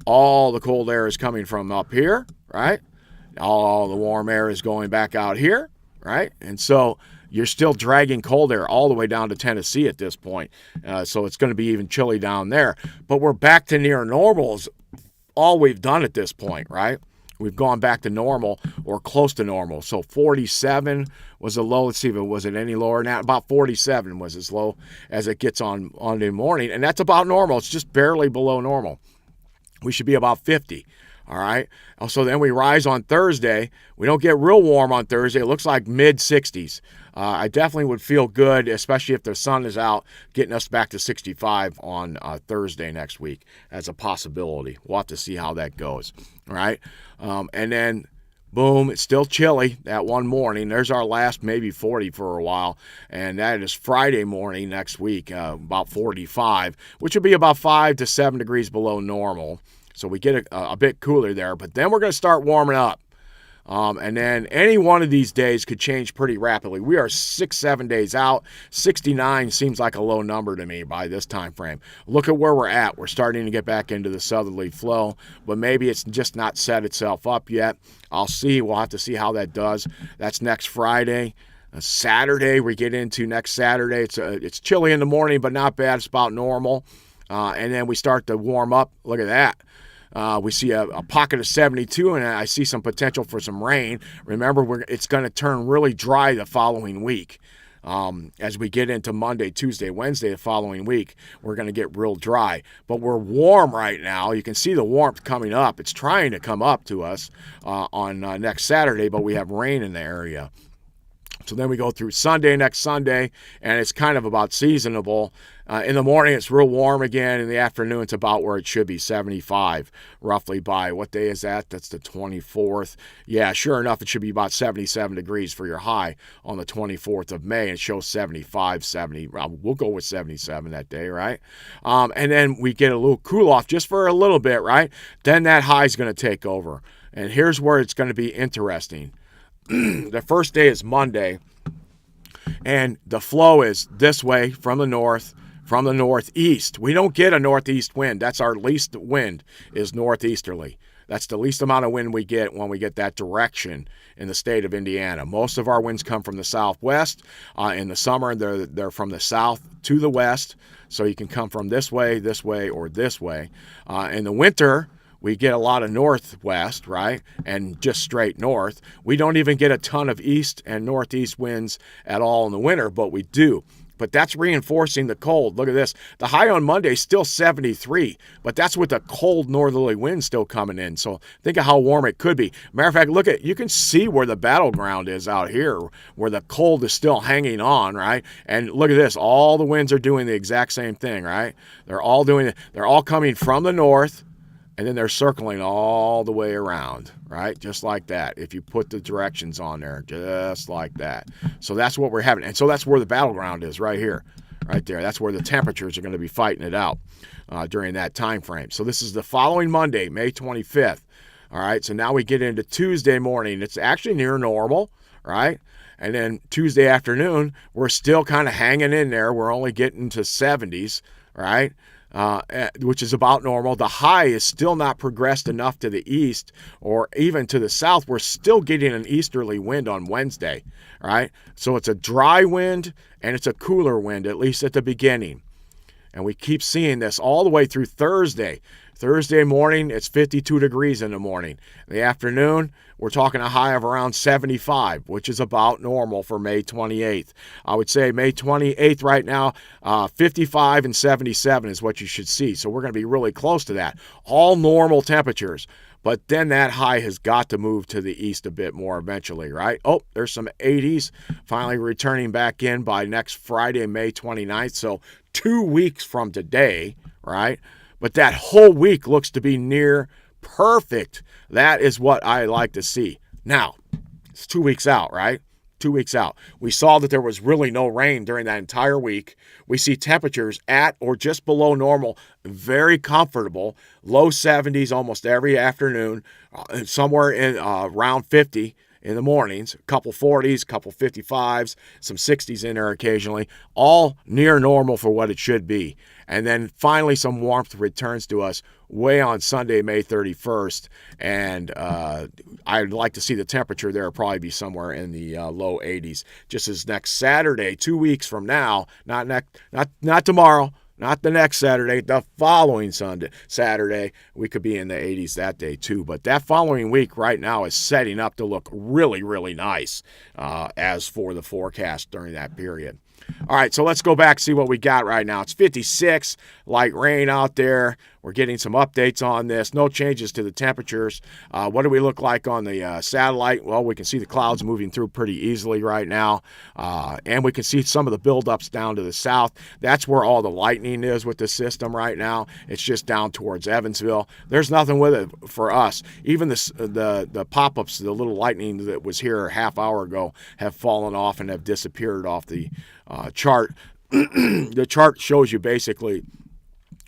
All the cold air is coming from up here, right? All the warm air is going back out here, right? And so you're still dragging cold air all the way down to Tennessee at this point. So it's going to be even chilly down there. But we're back to near normals, all we've done at this point, right? We've gone back to normal or close to normal. So 47 was the low. Let's see if it was any lower than that. About 47 was as low as it gets on the morning. And that's about normal. It's just barely below normal. We should be about 50. All right. So then we rise on Thursday. We don't get real warm on Thursday. It looks like mid-60s. I definitely would feel good, especially if the sun is out, getting us back to 65 on Thursday next week as a possibility. We'll have to see how that goes. All right. And then, boom, it's still chilly that one morning. There's our last maybe 40 for a while. And that is Friday morning next week, about 45, which would be about 5 to 7 degrees below normal. So we get a bit cooler there, but then we're going to start warming up. And then any one of these days could change pretty rapidly. We are 6-7 days out. 69 seems like a low number to me by this time frame. Look at where we're at. We're starting to get back into the southerly flow, but maybe it's just not set itself up yet. I'll see. We'll have to see how that does. That's next Friday. Saturday, we get into next Saturday. It's chilly in the morning, but not bad. It's about normal. And then we start to warm up. Look at that. We see a pocket of 72, and I see some potential for some rain. Remember, it's going to turn really dry the following week. As we get into Monday, Tuesday, Wednesday the following week, we're going to get real dry. But we're warm right now. You can see the warmth coming up. It's trying to come up to us on next Saturday, but we have rain in the area. So then we go through next Sunday, and it's kind of about seasonable. In the morning, it's real warm again. In the afternoon, it's about where it should be, 75, roughly by, what day is that? That's the 24th. Yeah, sure enough, it should be about 77 degrees for your high on the 24th of May. It shows 75, 70. We'll go with 77 that day, right? And then we get a little cool off just for a little bit, right? Then that high is going to take over. And here's where it's going to be interesting. The first day is Monday, and the flow is this way from the northeast. We don't get a northeast wind. That's our least wind, is northeasterly. That's the least amount of wind we get when we get that direction in the state of Indiana. Most of our winds come from the southwest. In the summer, they're from the south to the west, so you can come from this way, or this way. In the winter, we get a lot of northwest, right, and just straight north. We don't even get a ton of east and northeast winds at all in the winter, but we do. But that's reinforcing the cold. Look at this. The high on Monday is still 73, but that's with the cold northerly wind still coming in. So think of how warm it could be. Matter of fact, look at, you can see where the battleground is out here, where the cold is still hanging on, right? And look at this. All the winds are doing the exact same thing, right? They're all coming from the north, and then they're circling all the way around, right? Just like that. If you put the directions on there, just like that. So that's what we're having. And so that's where the battleground is, right here, right there. That's where the temperatures are going to be fighting it out during that time frame. So this is the following Monday, May 25th. All right, so now we get into Tuesday morning. It's actually near normal, right? And then Tuesday afternoon, we're still kind of hanging in there. We're only getting to 70s, right? Which is about normal. The high is still not progressed enough to the east or even to the south. We're still getting an easterly wind on Wednesday, right? So it's a dry wind and it's a cooler wind, at least at the beginning. And we keep seeing this all the way through Thursday. Thursday morning, it's 52 degrees in the morning. In the afternoon, we're talking a high of around 75, which is about normal for May 28th. I would say May 28th right now, 55 and 77 is what you should see. So we're going to be really close to that. All normal temperatures. But then that high has got to move to the east a bit more eventually, right? Oh, there's some 80s finally returning back in by next Friday, May 29th. So 2 weeks from today, right? But that whole week looks to be near perfect. That is what I like to see. Now, it's 2 weeks out, right? 2 weeks out. We saw that there was really no rain during that entire week. We see temperatures at or just below normal, very comfortable, low 70s almost every afternoon, somewhere in around 50 in the mornings, a couple 40s, a couple 55s, some 60s in there occasionally, all near normal for what it should be. And then finally some warmth returns to us way on Sunday, May 31st. And I'd like to see the temperature there probably be somewhere in the low 80s. Just as next Saturday, 2 weeks from now, not tomorrow, not the next Saturday, the following Saturday, we could be in the 80s that day too. But that following week right now is setting up to look really, really nice as for the forecast during that period. All right, so let's go back and see what we got right now. It's 56, light rain out there. We're getting some updates on this. No changes to the temperatures. What do we look like on the satellite? Well, we can see the clouds moving through pretty easily right now. And we can see some of the buildups down to the south. That's where all the lightning is with the system right now. It's just down towards Evansville. There's nothing with it for us. Even the pop-ups, the little lightning that was here a half hour ago have fallen off and have disappeared off the chart. The chart shows you basically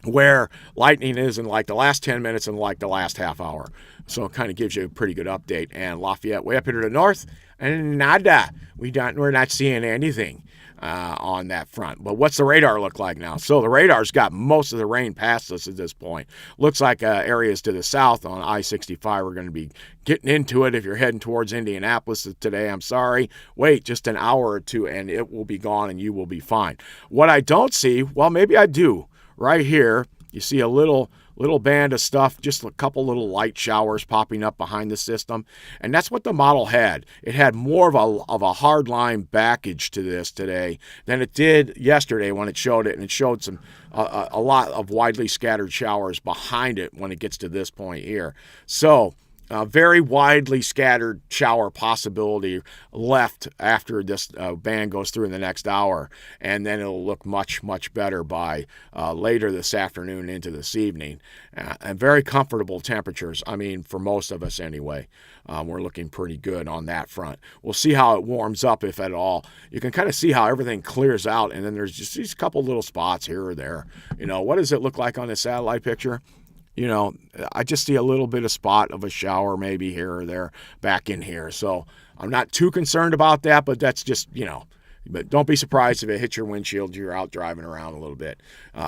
where lightning is in like the last 10 minutes and like the last half hour. So it kind of gives you a pretty good update. And Lafayette, way up here to the north, and nada. We're not seeing anything on that front. But what's the radar look like now? So the radar's got most of the rain past us at this point. Looks like areas to the south on I-65 are going to be getting into it. If you're heading towards Indianapolis today, I'm sorry. Wait just an hour or two and it will be gone and you will be fine. What I don't see, well, maybe I do. Right here, you see a little band of stuff, just a couple little light showers popping up behind the system. And that's what the model had. It had more of a hard line backage to this today than it did yesterday when it showed it. And it showed a lot of widely scattered showers behind it when it gets to this point here. So very widely scattered shower possibility left after this band goes through in the next hour. And then it'll look much, much better by later this afternoon into this evening. And very comfortable temperatures, I mean, for most of us anyway. We're looking pretty good on that front. We'll see how it warms up, if at all. You can kind of see how everything clears out, and then there's just these couple little spots here or there. You know, what does it look like on the satellite picture? You know, I just see a little bit of spot of a shower maybe here or there back in here. So I'm not too concerned about that, but that's just, you know, but don't be surprised if it hits your windshield. You're out driving around a little bit.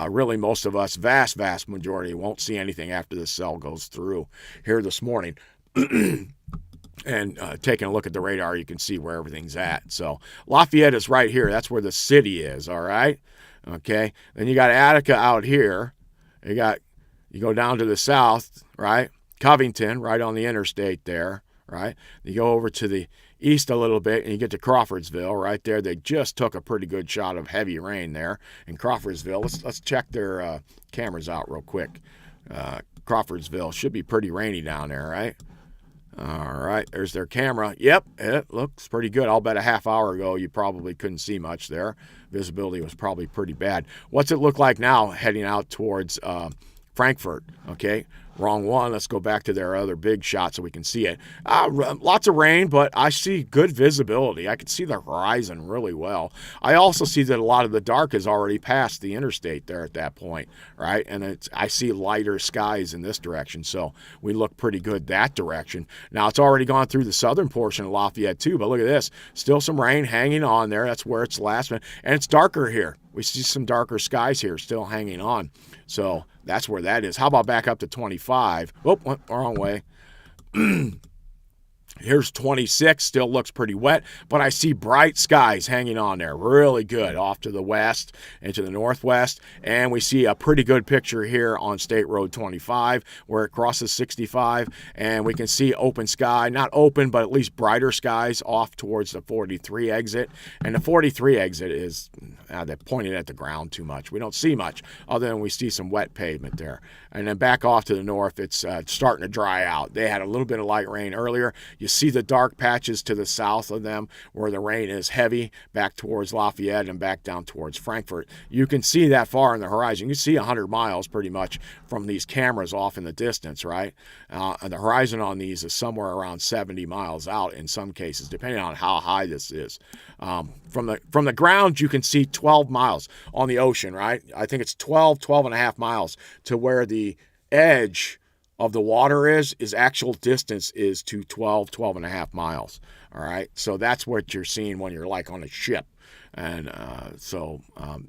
Really, most of us, vast majority, won't see anything after the cell goes through here this morning. And taking a look at the radar, you can see where everything's at. So Lafayette is right here. That's where the city is, all right? Okay. Then you got Attica out here. You got You go down to the south, right? Covington, right on the interstate there, right? You go over to the east a little bit, and you get to Crawfordsville right there. They just took a pretty good shot of heavy rain there in Crawfordsville. Let's check their cameras out real quick. Crawfordsville should be pretty rainy down there, right? All right, there's their camera. Yep, it looks pretty good. I'll bet a half hour ago you probably couldn't see much there. Visibility was probably pretty bad. What's it look like now heading out towards Frankfort? Okay, wrong one. Let's go back to their other big shot so we can see it. Lots of rain, but I see good visibility. I can see the horizon really well. I also see that a lot of the dark has already passed the interstate there at that point, right? And I see lighter skies in this direction, so we look pretty good that direction. Now, it's already gone through the southern portion of Lafayette too, but look at this. Still some rain hanging on there. That's where it's last minute. And it's darker here. We see some darker skies here still hanging on. So that's where that is. How about back up to 25? Oh, went wrong way. Here's 26, still looks pretty wet, but I see bright skies hanging on there. Really good off to the west and to the northwest. And we see a pretty good picture here on State Road 25 where it crosses 65. And we can see open sky, not open, but at least brighter skies off towards the 43 exit. And the 43 exit is, they're pointing at the ground too much. We don't see much other than we see some wet pavement there. And then back off to the north, it's starting to dry out. They had a little bit of light rain earlier. You see the dark patches to the south of them where the rain is heavy back towards Lafayette and back down towards Frankfort. You can see that far in the horizon. You can see 100 miles pretty much from these cameras off in the distance, right? And the horizon on these is somewhere around 70 miles out in some cases, depending on how high this is. From the ground, you can see 12 miles on the ocean, right? I think it's 12 and a half miles to where the edge of the water is actual distance is to 12 and a half miles. All right. So that's what you're seeing when you're like on a ship. And so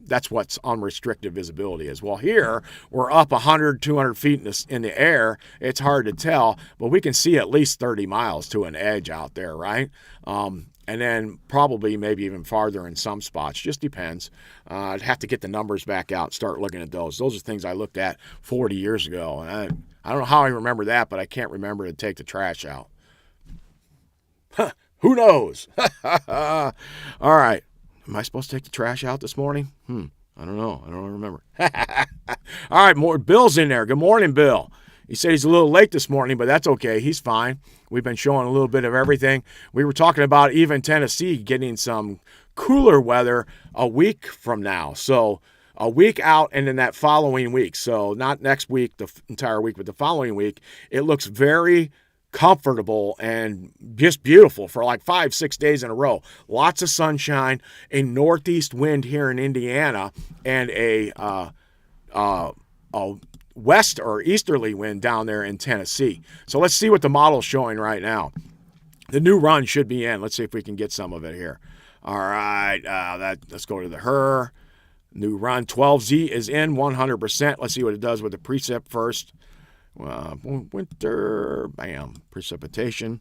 that's what's unrestricted visibility is. Well, here we're up 100, 200 feet in the air. It's hard to tell, but we can see at least 30 miles to an edge out there, right? And then probably maybe even farther in some spots. Just depends. I'd have to get the numbers back out and start looking at those. Those are things I looked at 40 years ago. And I don't know how I remember that, but I can't remember to take the trash out. Who knows? All right. Am I supposed to take the trash out this morning? I don't know. I don't remember. All right, more Bill's in there. Good morning, Bill. He said he's a little late this morning, but that's okay. He's fine. We've been showing a little bit of everything. We were talking about even Tennessee getting some cooler weather a week from now. So a week out and then that following week. So not next week, the entire week, but the following week. It looks very comfortable and just beautiful for like 5-6 days in a row. Lots of sunshine, a northeast wind here in Indiana, and a west or easterly wind down there in Tennessee. So let's see what the model's showing right now. The new run should be in. Let's see if we can get some of it here. All right, let's go to the HER. New run 12Z is in 100%. Let's see what it does with the precip first. Winter, bam, precipitation.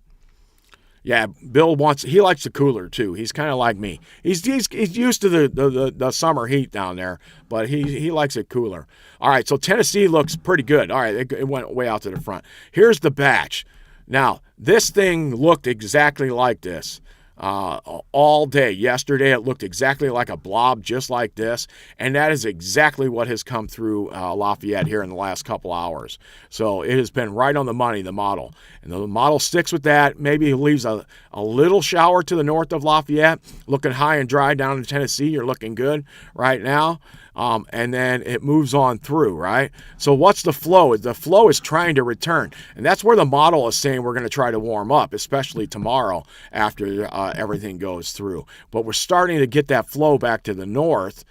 Yeah, Bill he likes the cooler too. He's kind of like me. He's used to the summer heat down there, but he likes it cooler. All right, so Tennessee looks pretty good. All right, it went way out to the front. Here's the batch. Now, this thing looked exactly like this. All day. Yesterday, it looked exactly like a blob, just like this, and that is exactly what has come through Lafayette here in the last couple hours. So it has been right on the money, the model. And the model sticks with that. Maybe it leaves a little shower to the north of Lafayette, looking high and dry down in Tennessee. You're looking good right now. And then it moves on through, right? So what's the flow? The flow is trying to return. And that's where the model is saying we're going to try to warm up, especially tomorrow after everything goes through. But we're starting to get that flow back to the north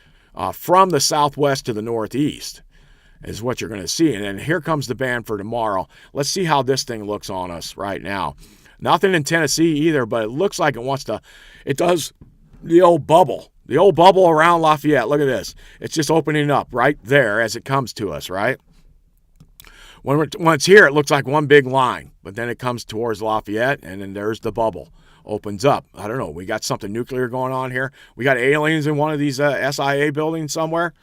from the southwest to the northeast is what you're going to see. And then here comes the band for tomorrow. Let's see how this thing looks on us right now. Nothing in Tennessee either, but it looks like it does the old bubble. The old bubble around Lafayette. Look at this. It's just opening up right there as it comes to us, right? When it's here, it looks like one big line. But then it comes towards Lafayette, and then there's the bubble. Opens up. I don't know. We got something nuclear going on here. We got aliens in one of these SIA buildings somewhere.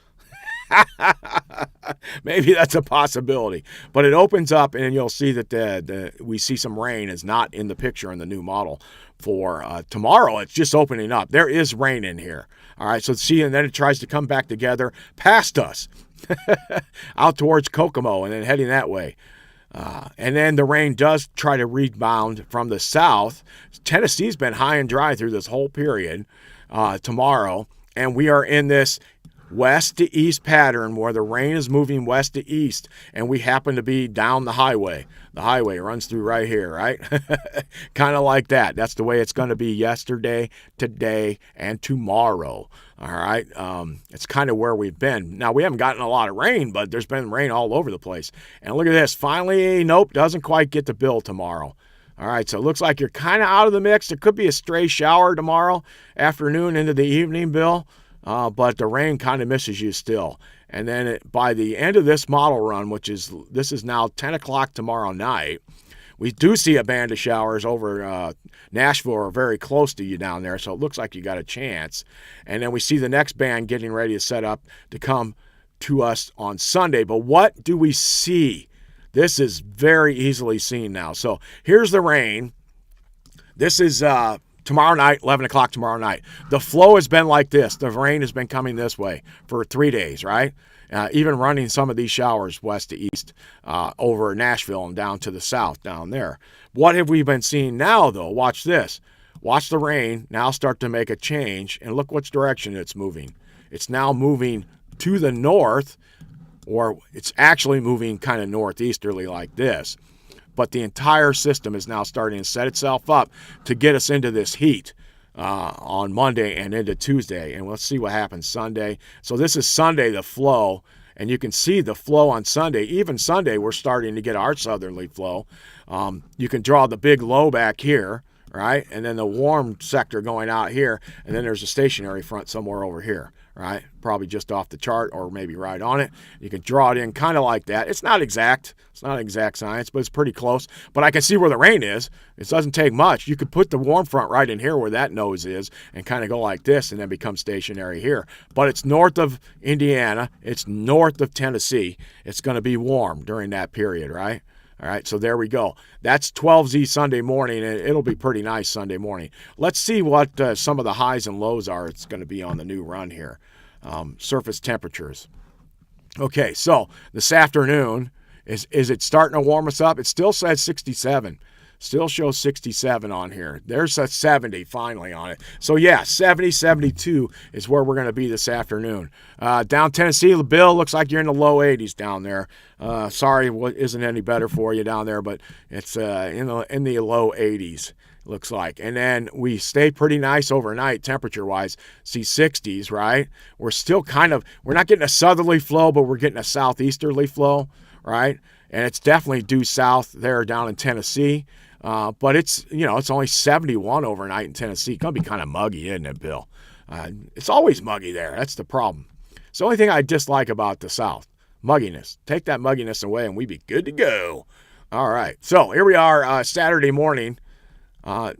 Maybe that's a possibility. But it opens up, and you'll see that we see some rain is not in the picture in the new model for tomorrow. It's just opening up. There is rain in here. All right, so see, and then it tries to come back together past us out towards Kokomo and then heading that way. And then the rain does try to rebound from the south. Tennessee's been high and dry through this whole period tomorrow, and we are in this west to east pattern where the rain is moving west to east, and we happen to be down the highway. The highway runs through right here, right? Kind of like that. That's the way it's going to be yesterday, today, and tomorrow. All right. It's kind of where we've been. Now, we haven't gotten a lot of rain, but there's been rain all over the place. And look at this. Finally, nope, doesn't quite get the bill tomorrow. All right, so it looks like you're kind of out of the mix. There could be a stray shower tomorrow afternoon into the evening, Bill. But the rain kind of misses you still. And then by the end of this model run, this is now 10 o'clock tomorrow night, we do see a band of showers over Nashville or very close to you down there, so it looks like you got a chance. And then we see the next band getting ready to set up to come to us on Sunday. But what do we see? This is very easily seen now. So here's the rain. This is tomorrow night, 11 o'clock tomorrow night. The flow has been like this. The rain has been coming this way for 3 days, right? Even running some of these showers west to east over Nashville and down to the south down there. What have we been seeing now, though? Watch this. Watch the rain now start to make a change, and look which direction it's moving. It's now moving to the north, or it's actually moving kind of northeasterly like this. But the entire system is now starting to set itself up to get us into this heat on Monday and into Tuesday. And let's see what happens Sunday. So this is Sunday, the flow. And you can see the flow on Sunday. Even Sunday, we're starting to get our southerly flow. You can draw the big low back here, right? And then the warm sector going out here. And then there's a stationary front somewhere over here, right? Probably just off the chart or maybe right on it. You can draw it in kind of like that. It's not exact. It's not exact science, but it's pretty close. But I can see where the rain is. It doesn't take much. You could put the warm front right in here where that nose is and kind of go like this and then become stationary here. But it's north of Indiana. It's north of Tennessee. It's going to be warm during that period, right? All right, so there we go. That's 12Z Sunday morning, and it'll be pretty nice Sunday morning. Let's see what some of the highs and lows are. It's going to be on the new run here. Surface temperatures. Okay, so this afternoon, is it starting to warm us up? It still says 67. Still shows 67 on here. There's a 70 finally on it. So, yeah, 70, 72 is where we're going to be this afternoon. Down Tennessee, Bill, looks like you're in the low 80s down there. Sorry, what isn't any better for you down there, but it's in the low 80s, looks like. And then we stay pretty nice overnight temperature-wise. See 60s, right? We're still we're not getting a southerly flow, but we're getting a southeasterly flow, right? And it's definitely due south there down in Tennessee. But it's only 71 overnight in Tennessee. It's going to be kind of muggy, isn't it, Bill? It's always muggy there. That's the problem. It's the only thing I dislike about the South. Mugginess. Take that mugginess away and we'd be good to go. All right. So here we are Saturday morning,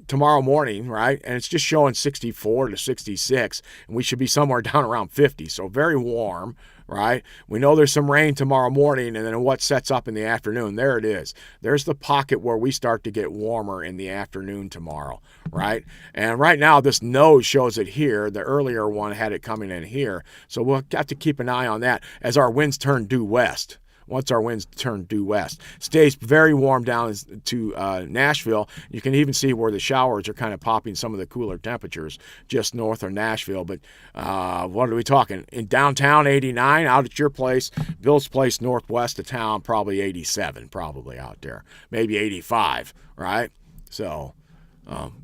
tomorrow morning, right? And it's just showing 64 to 66. And we should be somewhere down around 50. So very warm. Right? We know there's some rain tomorrow morning, and then what sets up in the afternoon, there it is. There's the pocket where we start to get warmer in the afternoon tomorrow, right? And right now, this nose shows it here. The earlier one had it coming in here. So we'll have to keep an eye on that as our winds turn due west. Once our winds turn due west. Stays very warm down to Nashville. You can even see where the showers are kind of popping some of the cooler temperatures just north of Nashville. But what are we talking? In downtown, 89. Out at your place, Bill's place northwest of town, probably 87, probably out there. Maybe 85, right? So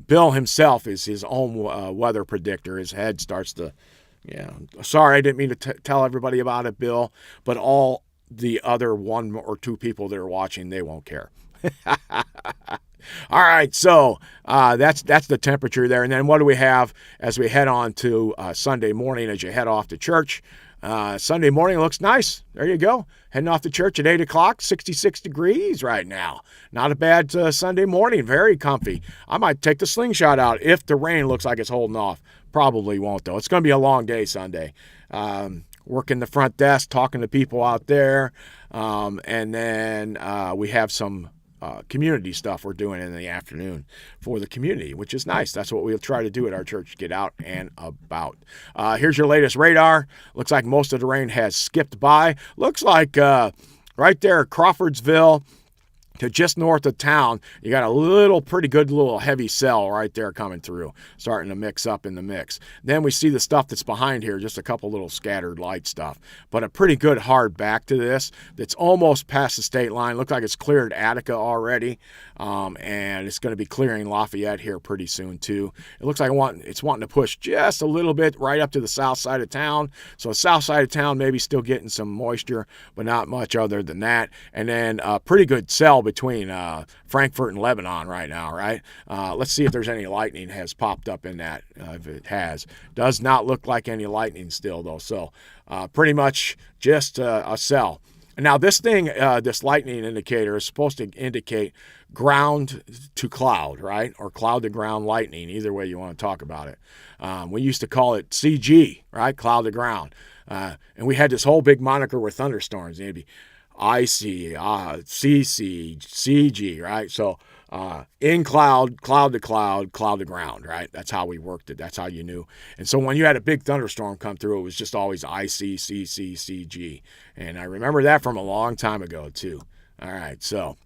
Bill himself is his own weather predictor. His head starts to, sorry, I didn't mean to tell everybody about it, Bill, but all the other 1 or 2 people that are watching, they won't care. All right, so that's the temperature there. And then what do we have as we head on to Sunday morning as you head off to church? Sunday morning looks nice. There you go. Heading off to church at 8 o'clock, 66 degrees right now. Not a bad Sunday morning. Very comfy. I might take the slingshot out if the rain looks like it's holding off. Probably won't, though. It's going to be a long day Sunday. working the front desk, talking to people out there. And then we have some community stuff we're doing in the afternoon for the community, which is nice. That's what we'll try to do at our church, get out and about. Here's your latest radar. Looks like most of the rain has skipped by. Looks like right there, Crawfordsville to just north of town, you got a pretty good little heavy cell right there coming through, starting to mix up in the mix. Then we see the stuff that's behind here, just a couple little scattered light stuff, but a pretty good hard back to this that's almost past the state line. Looks like it's cleared Attica already, and it's going to be clearing Lafayette here pretty soon too. It looks like it's wanting to push just a little bit right up to the south side of town. So the south side of town maybe still getting some moisture, but not much other than that. And then a pretty good cell between Frankfurt and Lebanon right now, right? Let's see if there's any lightning has popped up in that. If it has. Does not look like any lightning still, though. So pretty much just a cell. Now, this thing, this lightning indicator is supposed to indicate ground to cloud, right? Or cloud to ground lightning, either way you want to talk about it. We used to call it CG, right? Cloud to ground. And we had this whole big moniker with thunderstorms. It'd be IC, CC, CG, right? So in cloud, cloud to cloud, cloud to ground, right? That's how we worked it. That's how you knew. And so when you had a big thunderstorm come through, it was just always IC, CC, CG. And I remember that from a long time ago, too. All right, so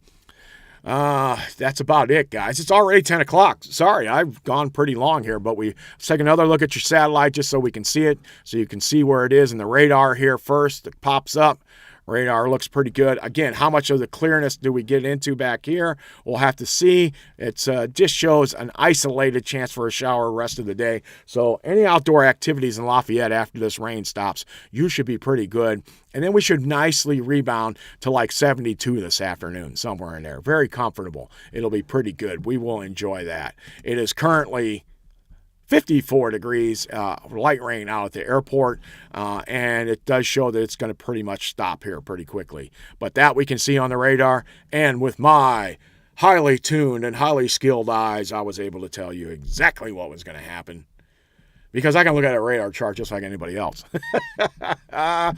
that's about it, guys. It's already 10 o'clock. Sorry, I've gone pretty long here, but let's take another look at your satellite just so we can see it, so you can see where it is in the radar here first. It pops up. Radar looks pretty good. Again, how much of the clearness do we get into back here? We'll have to see. It just shows an isolated chance for a shower rest of the day. So any outdoor activities in Lafayette after this rain stops, you should be pretty good. And then we should nicely rebound to like 72 this afternoon, somewhere in there. Very comfortable. It'll be pretty good. We will enjoy that. It is currently 54 degrees, light rain out at the airport, and it does show that it's going to pretty much stop here pretty quickly. But that we can see on the radar, and with my highly tuned and highly skilled eyes, I was able to tell you exactly what was going to happen, because I can look at a radar chart just like anybody else. All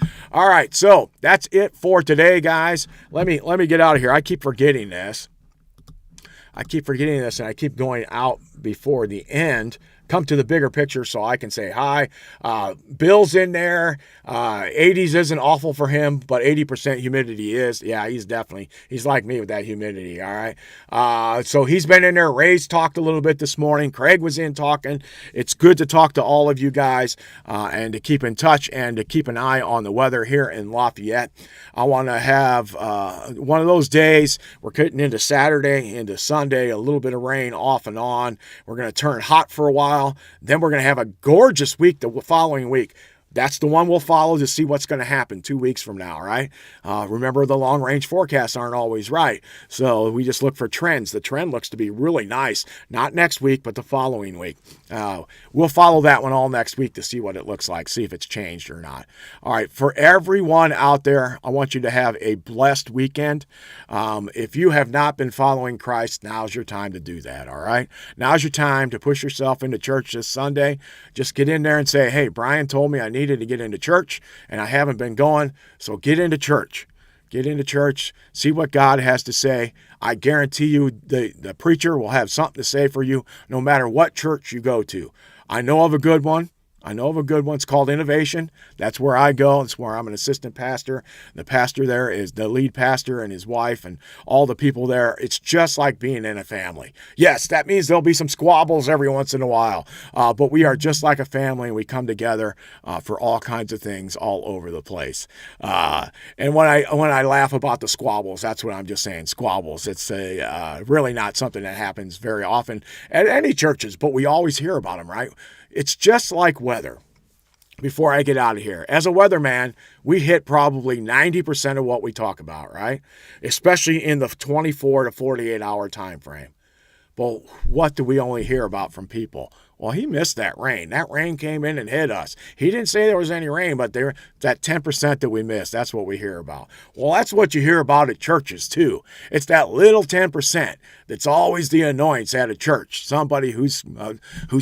right, so that's it for today, guys. Let me get out of here. I keep forgetting this. And I keep going out before the end. Come to the bigger picture so I can say hi. Bill's in there. 80s isn't awful for him, but 80% humidity is. Yeah, he's like me with that humidity, all right? So he's been in there. Ray's talked a little bit this morning. Craig was in talking. It's good to talk to all of you guys and to keep in touch and to keep an eye on the weather here in Lafayette. I want to have one of those days. We're getting into Saturday, into Sunday, a little bit of rain off and on. We're going to turn hot for a while. Then we're going to have a gorgeous week the following week. That's the one we'll follow to see what's going to happen 2 weeks from now, right? Remember, the long-range forecasts aren't always right, so we just look for trends. The trend looks to be really nice, not next week, but the following week. We'll follow that one all next week to see what it looks like, see if it's changed or not. All right, for everyone out there, I want you to have a blessed weekend. If you have not been following Christ, now's your time to do that, all right? Now's your time to push yourself into church this Sunday. Just get in there and say, hey, Brian told me I needed to get into church, and I haven't been going, so get into church. Get into church, see what God has to say. I guarantee you the preacher will have something to say for you no matter what church you go to. I know of a good one. It's called Innovation. That's where I go. It's where I'm an assistant pastor. The pastor there is the lead pastor and his wife and all the people there. It's just like being in a family. Yes, that means there'll be some squabbles every once in a while, but we are just like a family, and we come together for all kinds of things all over the place. And when I laugh about the squabbles, that's what I'm just saying, squabbles. It's really not something that happens very often at any churches, but we always hear about them, right? It's just like weather. Before I get out of here, as a weatherman, we hit probably 90% of what we talk about, right? Especially in the 24 to 48 hour time frame. But what do we only hear about from people? Well, he missed that rain. That rain came in and hit us. He didn't say there was any rain, but there that 10% that we missed, that's what we hear about. Well, that's what you hear about at churches too. It's that little 10% that's always the annoyance at a church. Somebody who's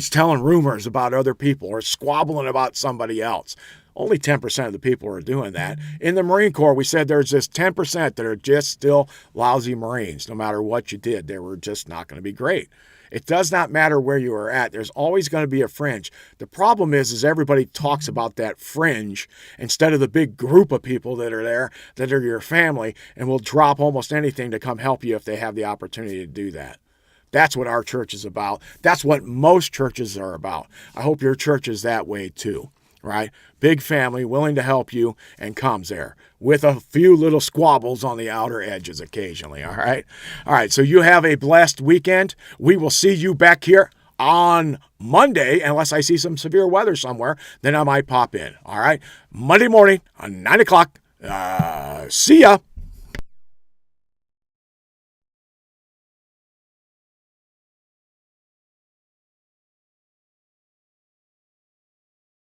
telling rumors about other people or squabbling about somebody else. Only 10% of the people are doing that. In the Marine Corps, we said there's just 10% that are just still lousy Marines. No matter what you did, they were just not going to be great. It does not matter where you are at. There's always going to be a fringe. The problem is everybody talks about that fringe instead of the big group of people that are there, that are your family, and will drop almost anything to come help you if they have the opportunity to do that. That's what our church is about. That's what most churches are about. I hope your church is that way too. Right? Big family willing to help you and comes there with a few little squabbles on the outer edges occasionally. All right. All right. So you have a blessed weekend. We will see you back here on Monday, unless I see some severe weather somewhere, then I might pop in. All right. Monday morning on 9 o'clock. See ya.